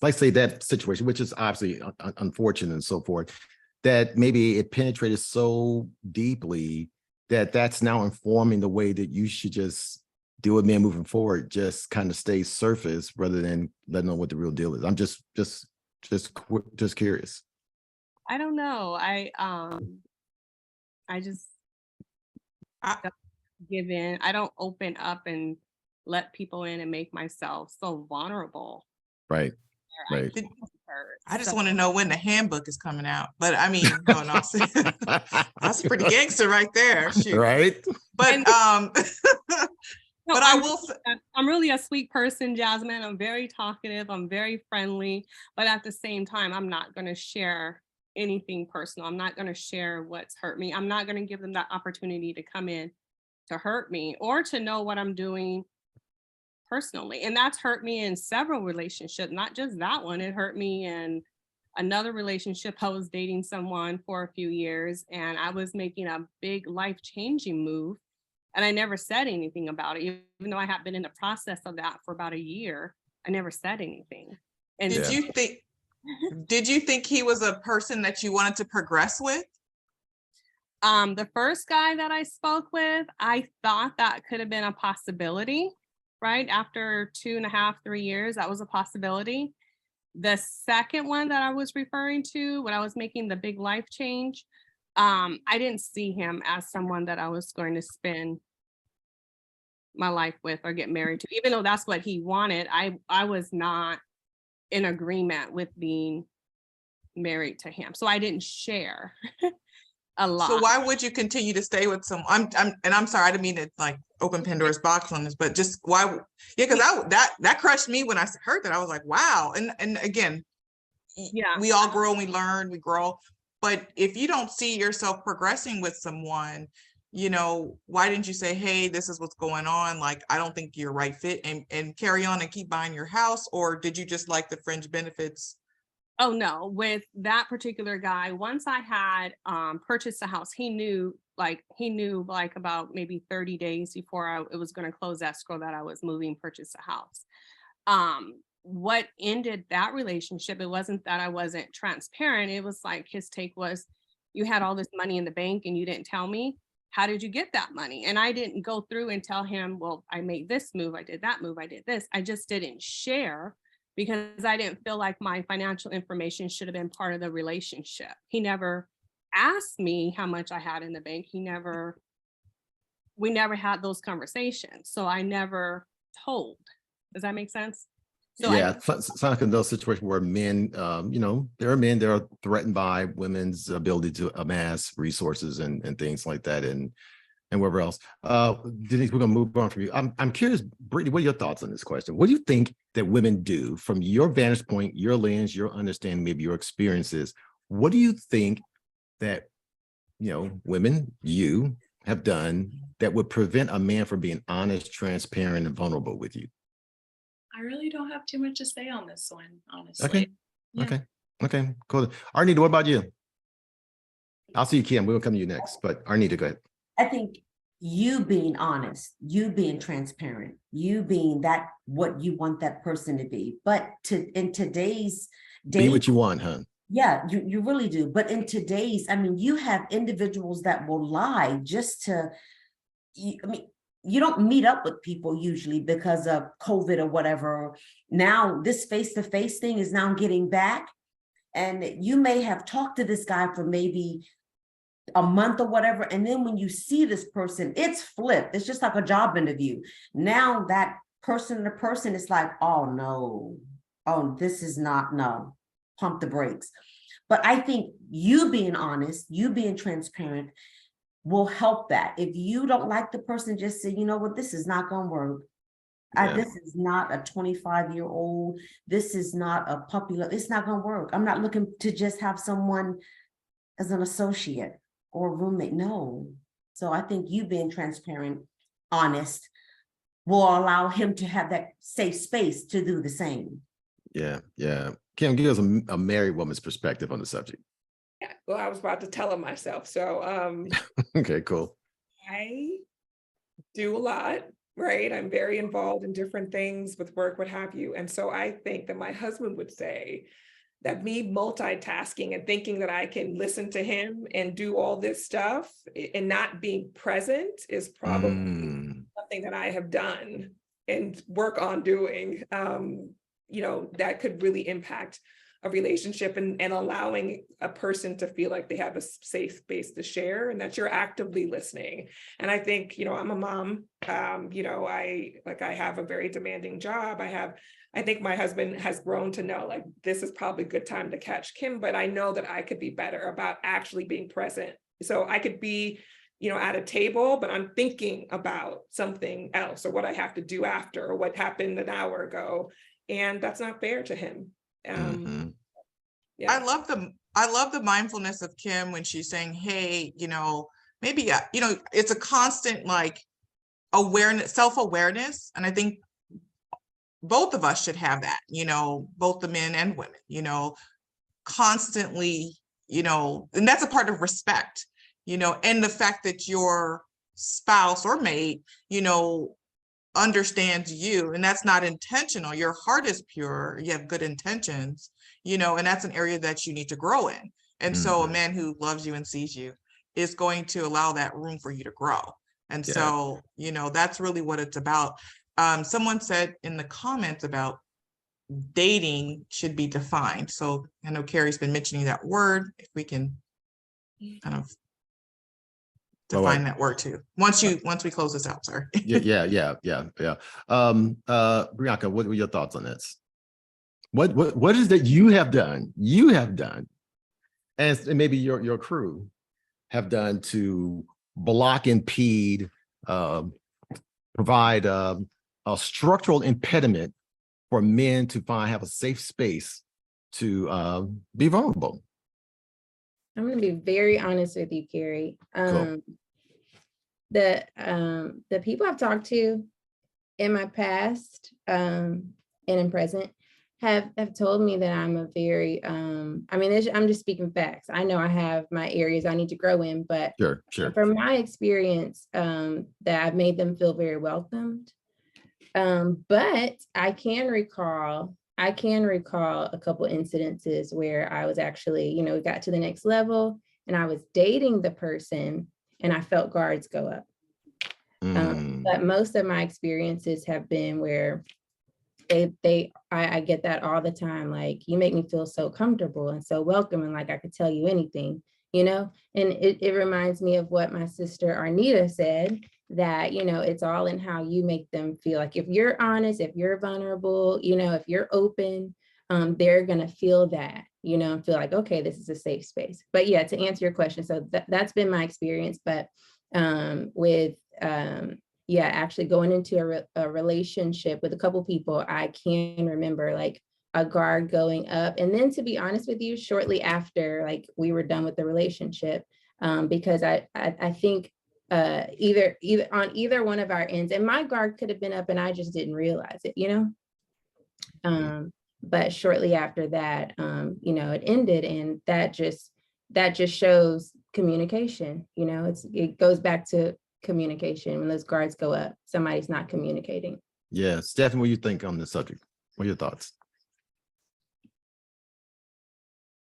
like say that situation, which is obviously unfortunate and so forth, that maybe it penetrated so deeply that that's now informing the way that you should just deal with men moving forward, just kind of stay surface rather than letting know what the real deal is? I'm just curious.
I don't know. I just don't give in. I don't open up and let people in and make myself so vulnerable.
Right.
I just want to know when the handbook is coming out. But I mean, no, that's pretty gangster right there. Shoot.
Right.
But
No,
but I will say,
I'm really a sweet person, Jasmine. I'm very talkative. I'm very friendly. But at the same time, I'm not going to share anything personal. I'm not going to share what's hurt me. I'm not going to give them that opportunity to come in to hurt me or to know what I'm doing personally. And that's hurt me in several relationships, not just that one. It hurt me in another relationship. I was dating someone for a few years and I was making a big life-changing move. And I never said anything about it, even though I had been in the process of that for about a year. I never said anything. And
did you think he was a person that you wanted to progress with?
The first guy that I spoke with, I thought that could have been a possibility, right? After 2.5, 3 years, that was a possibility. The second one that I was referring to, when I was making the big life change, I didn't see him as someone that I was going to spend my life with or get married to, even though that's what he wanted. I was not in agreement with being married to him. So I didn't share a lot.
So why would you continue to stay with someone? I'm sorry, I didn't mean to like open Pandora's box on this, but just why? Yeah, because that crushed me when I heard that. I was like, wow. And again,
Yeah,
we all grow and we learn, we grow. But if you don't see yourself progressing with someone, you know, why didn't you say, hey, this is what's going on? Like, I don't think you're a right fit, and carry on and keep buying your house? Or did you just like the fringe benefits?
oh no, with that particular guy, once I had purchased the house, he knew like about maybe 30 days before it was going to close escrow that I was moving, purchase a house. What ended that relationship, it wasn't that I wasn't transparent. It was like his take was, you had all this money in the bank and you didn't tell me. How did you get that money? And I didn't go through and tell him, well, I made this move, I did that move, I did this. I just didn't share because I didn't feel like my financial information should have been part of the relationship. He never asked me how much I had in the bank. We never had those conversations. So I never told. Does that make sense? So
yeah, it's like in those situations where men, you know, there are men that are threatened by women's ability to amass resources and things like that, and wherever else. Denise, we're gonna move on from you. I'm curious, Brittany, what are your thoughts on this question? What do you think that women do from your vantage point, your lens, your understanding, maybe your experiences? What do you think that, you know, women, you have done that would prevent a man from being honest, transparent, and vulnerable with you?
I really don't have too much to say on this one, honestly.
Okay.
Yeah.
Okay, cool. Arnita, what about you? I'll see you, Kim. We'll come to you next, but Arnita, go ahead.
I think you being honest, you being transparent, you being that what you want that person to be. But in today's day,
Be what you want, huh?
yeah, you really do. But in today's, I mean, you have individuals that will lie just to, I mean, you don't meet up with people usually because of COVID or whatever. Now this face-to-face thing is now getting back, and you may have talked to this guy for maybe a month or whatever, and then when you see this person, it's flipped. It's just like a job interview. Now that person to person is like, oh no, oh, this is not, no, pump the brakes. But I think you being honest, you being transparent will help that. If you don't like the person, just say, you know what, this is not gonna work.
Yeah.
This is not a 25-year-old. This is not a puppy. It's not gonna work. I'm not looking to just have someone as an associate or a roommate. No. So I think you being transparent, honest, will allow him to have that safe space to do the same.
Yeah. Kim, give us a married woman's perspective on the subject.
Yeah, well, I was about to tell him myself. So
Okay, cool.
I do a lot, right? I'm very involved in different things with work, what have you. And so I think that my husband would say that me multitasking and thinking that I can listen to him and do all this stuff and not being present is probably something that I have done and work on doing, you know, that could really impact a relationship and allowing a person to feel like they have a safe space to share and that you're actively listening. And I think, you know, I'm a mom, you know, I have a very demanding job. I think my husband has grown to know, like, this is probably a good time to catch Kim, but I know that I could be better about actually being present. So I could be, you know, at a table, but I'm thinking about something else or what I have to do after or what happened an hour ago. And that's not fair to him. Yeah.
I love the mindfulness of Kim when she's saying, hey, you know, maybe, you know, it's a constant like awareness, self-awareness. And I think both of us should have that, you know, both the men and women, you know, constantly, you know, and that's a part of respect, you know, and the fact that your spouse or mate, you know, understands you, and that's not intentional. Your heart is pure, you have good intentions, you know, and that's an area that you need to grow in. And so a man who loves you and sees you is going to allow that room for you to grow. And so, you know, that's really what it's about. Someone said in the comments about dating should be defined. So I know Carrie's been mentioning that word. If we can kind of define that word too. Once we close this out, sorry.
Yeah. Bianca, what were your thoughts on this? What is that you have done? And maybe your crew have done to block, impede, provide a structural impediment for men to have a safe space to be vulnerable?
I'm going to be very honest with you, Carrie.
Cool.
The people I've talked to in my past and in present have told me that I'm a very, I'm just speaking facts. I know I have my areas I need to grow in, but
Sure.
from my experience, that I've made them feel very welcomed. But I can recall a couple incidences where I was actually, we got to the next level and I was dating the person and I felt guards go up. But most of my experiences have been where I get that all the time. Like, you make me feel so comfortable and so welcome, and like I could tell you anything, and it reminds me of what my sister Arnita said, that, it's all in how you make them feel. Like, if you're honest, if you're vulnerable, if you're open, they're going to feel that, and feel like, okay, this is a safe space. But yeah, to answer your question, so that's been my experience. But actually going into a relationship with a couple people, I can remember like a guard going up. And then, to be honest with you, shortly after, like, we were done with the relationship, because I think either on either one of our ends, and my guard could have been up and I just didn't realize it, but shortly after that, it ended, and that just shows communication. It goes back to communication. When those guards go up, somebody's not communicating.
Yeah. Stephanie, what do you think on this subject? What are your thoughts?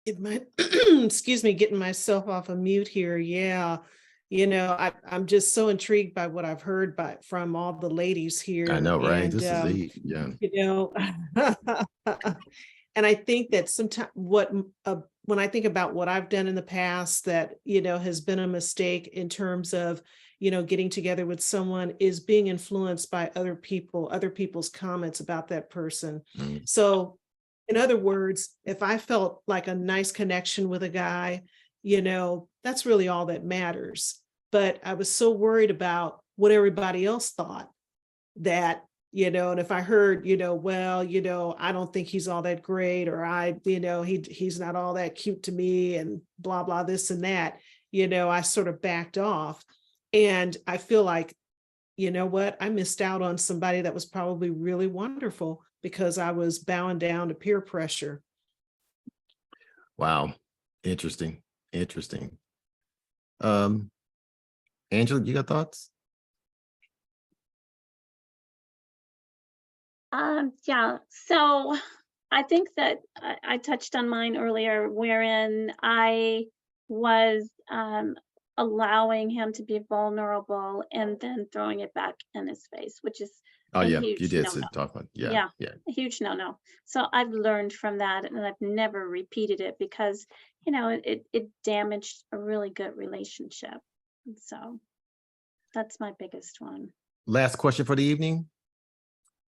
Excuse me, getting myself off of mute here. Yeah. I'm just so intrigued by what I've heard from all the ladies here.
I know, right?
And,
This is deep. Yeah.
And I think that sometimes when I think about what I've done in the past that, has been a mistake in terms of, getting together with someone, is being influenced by other people's comments about that person. So, in other words, if I felt like a nice connection with a guy, that's really all that matters. But I was so worried about what everybody else thought that, and if I heard, I don't think he's all that great, or he's not all that cute to me, and blah, blah, this and that, I sort of backed off. And I feel like, I missed out on somebody that was probably really wonderful because I was bowing down to peer pressure.
Wow. Interesting. Angela, you got thoughts?
Yeah, so I think that I touched on mine earlier, wherein I was allowing him to be vulnerable and then throwing it back in his face, which is
Oh, yeah,
huge
you did
no-no.
talk about.
Yeah,
Yeah.
a huge no-no. So I've learned from that, and I've never repeated it because, it damaged a really good relationship. And so that's my biggest one.
Last question for the evening.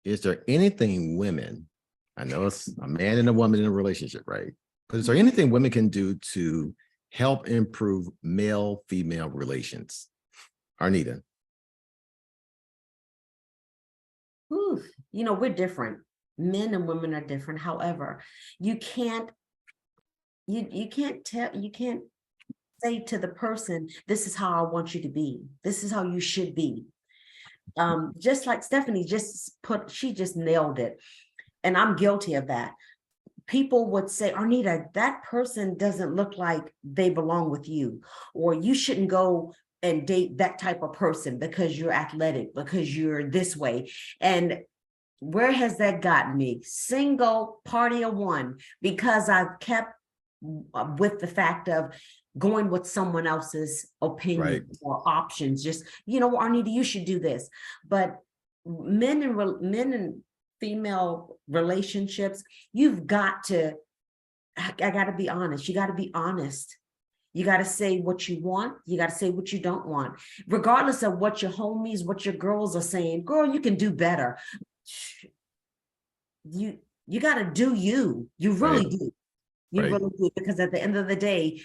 Is there anything women, I know it's a man and a woman in a relationship, right? But is there anything women can do to help improve male-female relations? Arnita.
Ooh, we're different. Men and women are different. However, you can't say to the person, this is how I want you to be. This is how you should be. Just like Stephanie she just nailed it. And I'm guilty of that. People would say, Arnita, that person doesn't look like they belong with you, or you shouldn't go and date that type of person because you're athletic, because you're this way. And where has that gotten me? Single, party of one, because I've kept with the fact of going with someone else's opinion or options. Just, Arnita, you should do this. But men and female relationships, I got to be honest. You got to be honest. You got to say what you want. You got to say what you don't want, regardless of what your homies, what your girls are saying. Girl, you can do better. You got to do you. You really do. You really do, because at the end of the day,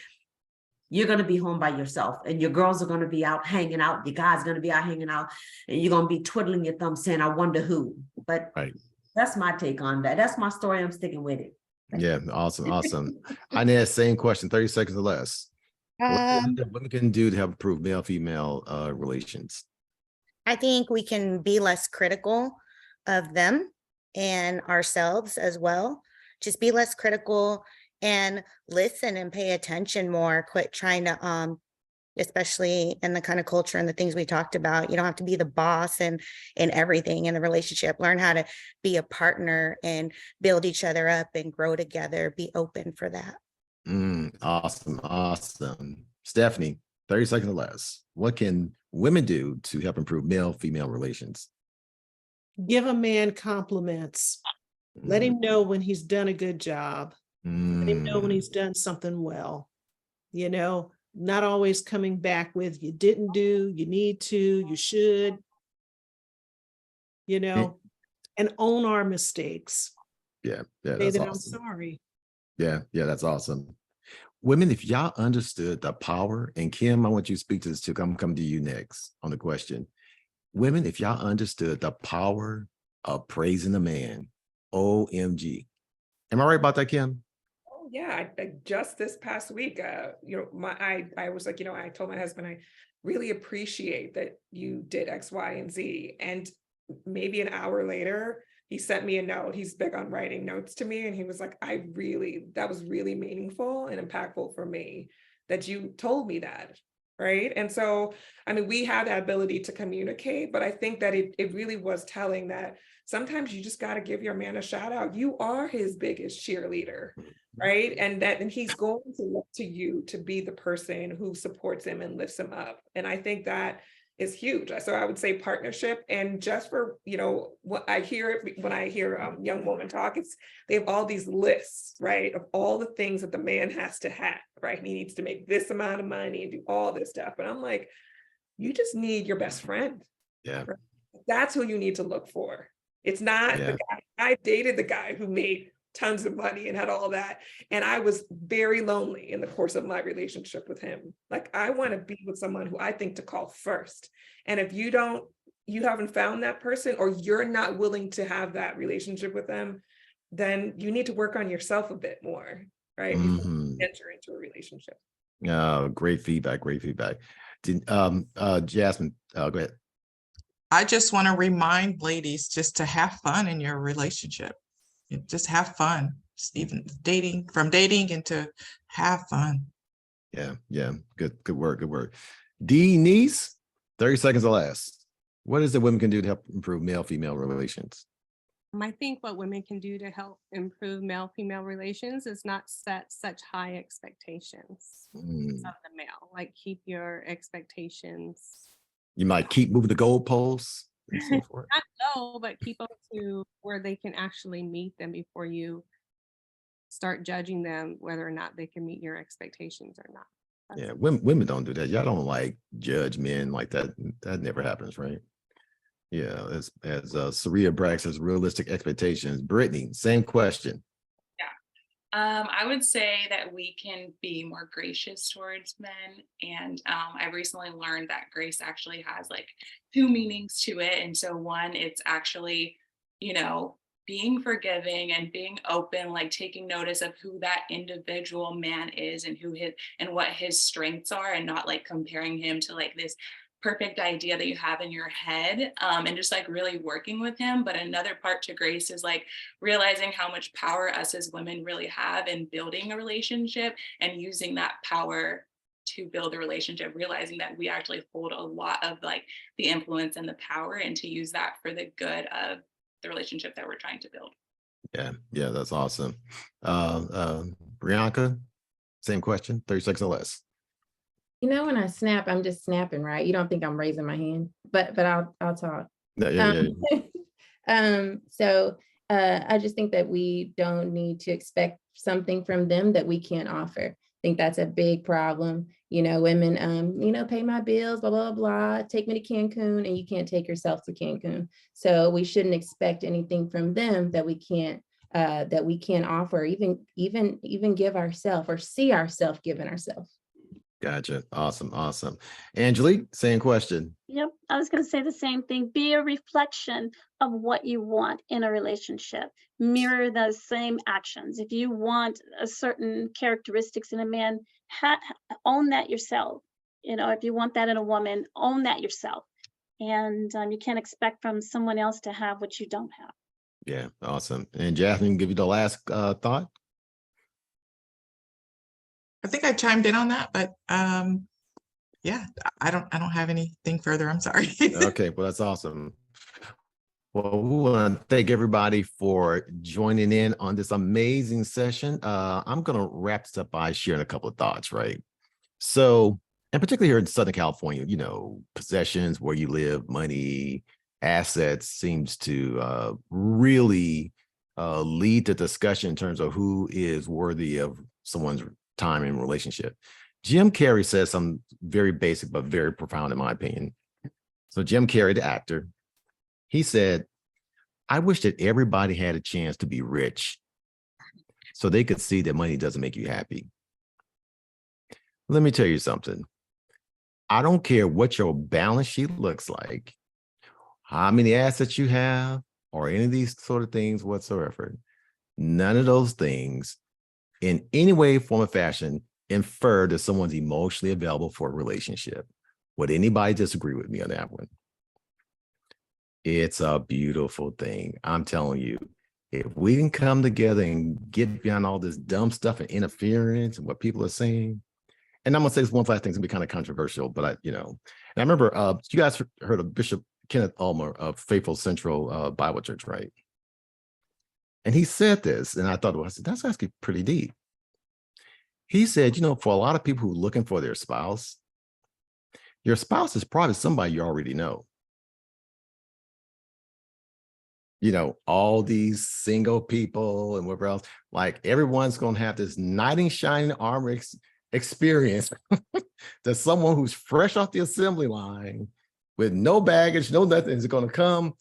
you're going to be home by yourself, and your girls are going to be out hanging out. Your guys are going to be out hanging out, and you're going to be twiddling your thumb saying, I wonder who. But that's my take on that. That's my story. I'm sticking with it.
Yeah, awesome, awesome. Inez, same question, 30 seconds or less. What is it that women can do to help improve male-female relations?
I think we can be less critical of them and ourselves as well. Just be less critical and listen and pay attention more. Quit trying to, especially in the kind of culture and the things we talked about, you don't have to be the boss and everything in the relationship. Learn how to be a partner and build each other up and grow together. Be open for that.
Awesome, awesome. Stephanie, 30 seconds or less. What can women do to help improve male-female relations?
Give a man compliments. Let him know when he's done a good job. Let him know when he's done something well. You know, not always coming back with you didn't do, you need to, you should, you know, and own our mistakes.
Yeah,
Say
that's
that
awesome.
I'm sorry.
Yeah, that's awesome. Women, if y'all understood the power, and Kim, I want you to speak to this too. I'm coming to you next on the question. Women, if y'all understood the power of praising a man, OMG. Am I right about that, Kim?
Oh yeah, just this past week, you know, I was like, you know, I told my husband, I really appreciate that you did X, Y, and Z. And maybe an hour later, he sent me a note. He's big on writing notes to me. And he was like, that was really meaningful and impactful for me that you told me that. Right. And so, I mean, we have that ability to communicate, but I think that it really was telling that sometimes you just got to give your man a shout out. You are his biggest cheerleader. Right. And he's going to look to you to be the person who supports him and lifts him up. And I think that is huge. So I would say partnership. And just for, you know, what I hear when I hear young women talk, they have all these lists, right, of all the things that the man has to have, right? He needs to make this amount of money and do all this stuff. And I'm like, you just need your best friend.
Yeah.
Right? That's who you need to look for. It's not the guy. I dated the guy who made tons of money and had all that. And I was very lonely in the course of my relationship with him. Like, I want to be with someone who I think to call first. And if you haven't found that person, or you're not willing to have that relationship with them, then you need to work on yourself a bit more, right? Before you enter into a relationship.
Great feedback, great feedback. Jasmine, go ahead.
I just want to remind ladies just to have fun in your relationship. Just have fun, just even dating and to have fun.
Yeah. Good work. Denise, 30 seconds or less. What is it women can do to help improve male-female relations?
I think what women can do to help improve male-female relations is not set such high expectations of the male. Like, keep your expectations.
You might keep moving the goalposts and so forth.
Not low, but keep them to where they can actually meet them before you start judging them whether or not they can meet your expectations or not.
Yeah, women don't do that. Y'all don't like judge men like that. That never happens, right? Yeah, as Saria Bragg says, realistic expectations. Brittany, same question.
I would say that we can be more gracious towards men. And I recently learned that grace actually has like two meanings to it. And so one, it's actually, you know, being forgiving and being open, like taking notice of who that individual man is and what his strengths are, and not like comparing him to like this perfect idea that you have in your head, and just like really working with him. But another part to grace is like realizing how much power us as women really have in building a relationship, and using that power to build a relationship, realizing that we actually hold a lot of like the influence and the power, and to use that for the good of the relationship that we're trying to build.
Yeah, that's awesome. Brianka, same question, 30 seconds or less.
You know, when I snap, I'm just snapping, right? You don't think I'm raising my hand, but I'll talk. So I just think that we don't need to expect something from them that we can't offer. I think that's a big problem. You know, women, you know, pay my bills, blah, blah, blah, take me to Cancun, and you can't take yourself to Cancun. So we shouldn't expect anything from them that we can't offer, even give ourselves or see ourselves giving ourselves.
Gotcha. Awesome. Awesome. Angelique, same question.
Yep, I was going to say the same thing. Be a reflection of what you want in a relationship. Mirror those same actions. If you want a certain characteristics in a man, own that yourself. You know, if you want that in a woman, own that yourself. And you can't expect from someone else to have what you don't have.
Yeah, awesome. And Jasmine, give you the last thought.
I think I chimed in on that, but yeah, I don't have anything further. I'm sorry.
Okay, well, that's awesome. Well, we want to thank everybody for joining in on this amazing session. I'm going to wrap this up by sharing a couple of thoughts, right? So, and particularly here in Southern California, you know, possessions, where you live, money, assets seems to really lead to discussion in terms of who is worthy of someone's time in relationship. Jim Carrey says something very basic, but very profound in my opinion. So Jim Carrey, the actor, he said, I wish that everybody had a chance to be rich so they could see that money doesn't make you happy. Let me tell you something. I don't care what your balance sheet looks like, how many assets you have, or any of these sort of things whatsoever. None of those things in any way, form, or fashion infer that someone's emotionally available for a relationship. Would anybody disagree with me on that one? It's a beautiful thing. I'm telling you, if we can come together and get beyond all this dumb stuff and interference and what people are saying, and I'm gonna say this one last thing, it's gonna be kind of controversial, but and I remember you guys heard of Bishop Kenneth Ulmer of Faithful Central Bible Church, right? And he said this, and I thought, well, I said, that's actually pretty deep. He said, you know, for a lot of people who are looking for their spouse, your spouse is probably somebody you already know. You know, all these single people and whatever else, like everyone's going to have this knight in shining armor experience that someone who's fresh off the assembly line with no baggage, no nothing, is going to come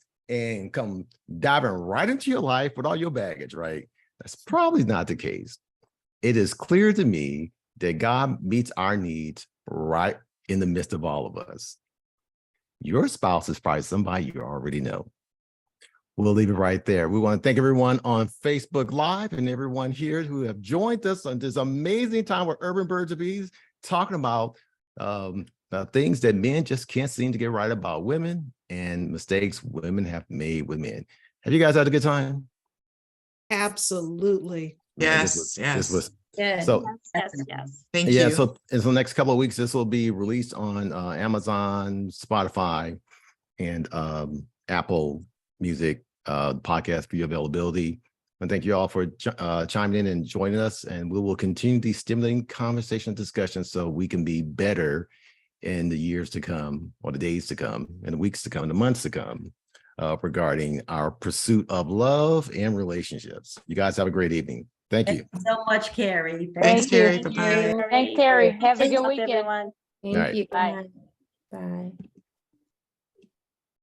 diving right into your life with all your baggage, right? That's probably not the case. It is clear to me that God meets our needs right in the midst of all of us. Your spouse is probably somebody you already know. We'll leave it right there. We want to thank everyone on Facebook Live and everyone here who have joined us on this amazing time with Urban Birds and Bees, talking about things that men just can't seem to get right about women and mistakes women have made with men. Have you guys had a good time?
Absolutely.
Yes,
This was
Yes.
so.
Yes.
Thank
Yeah,
you.
so in the next couple of weeks, this will be released on Amazon, Spotify, and Apple Music podcast for your availability. And thank you all for chiming in and joining us. And we will continue these stimulating conversation discussions so we can be better in the years to come, or the days to come, and the weeks to come, and the months to come, regarding our pursuit of love and relationships. You guys have a great evening. Thank you.
Thank you so much, Carrie.
Thanks, Carrie.
Thank
Bye-bye.
you.
Thanks, Terry. Have a good
Thanks,
weekend.
everyone.
Thank
All right.
you.
Bye.
Bye.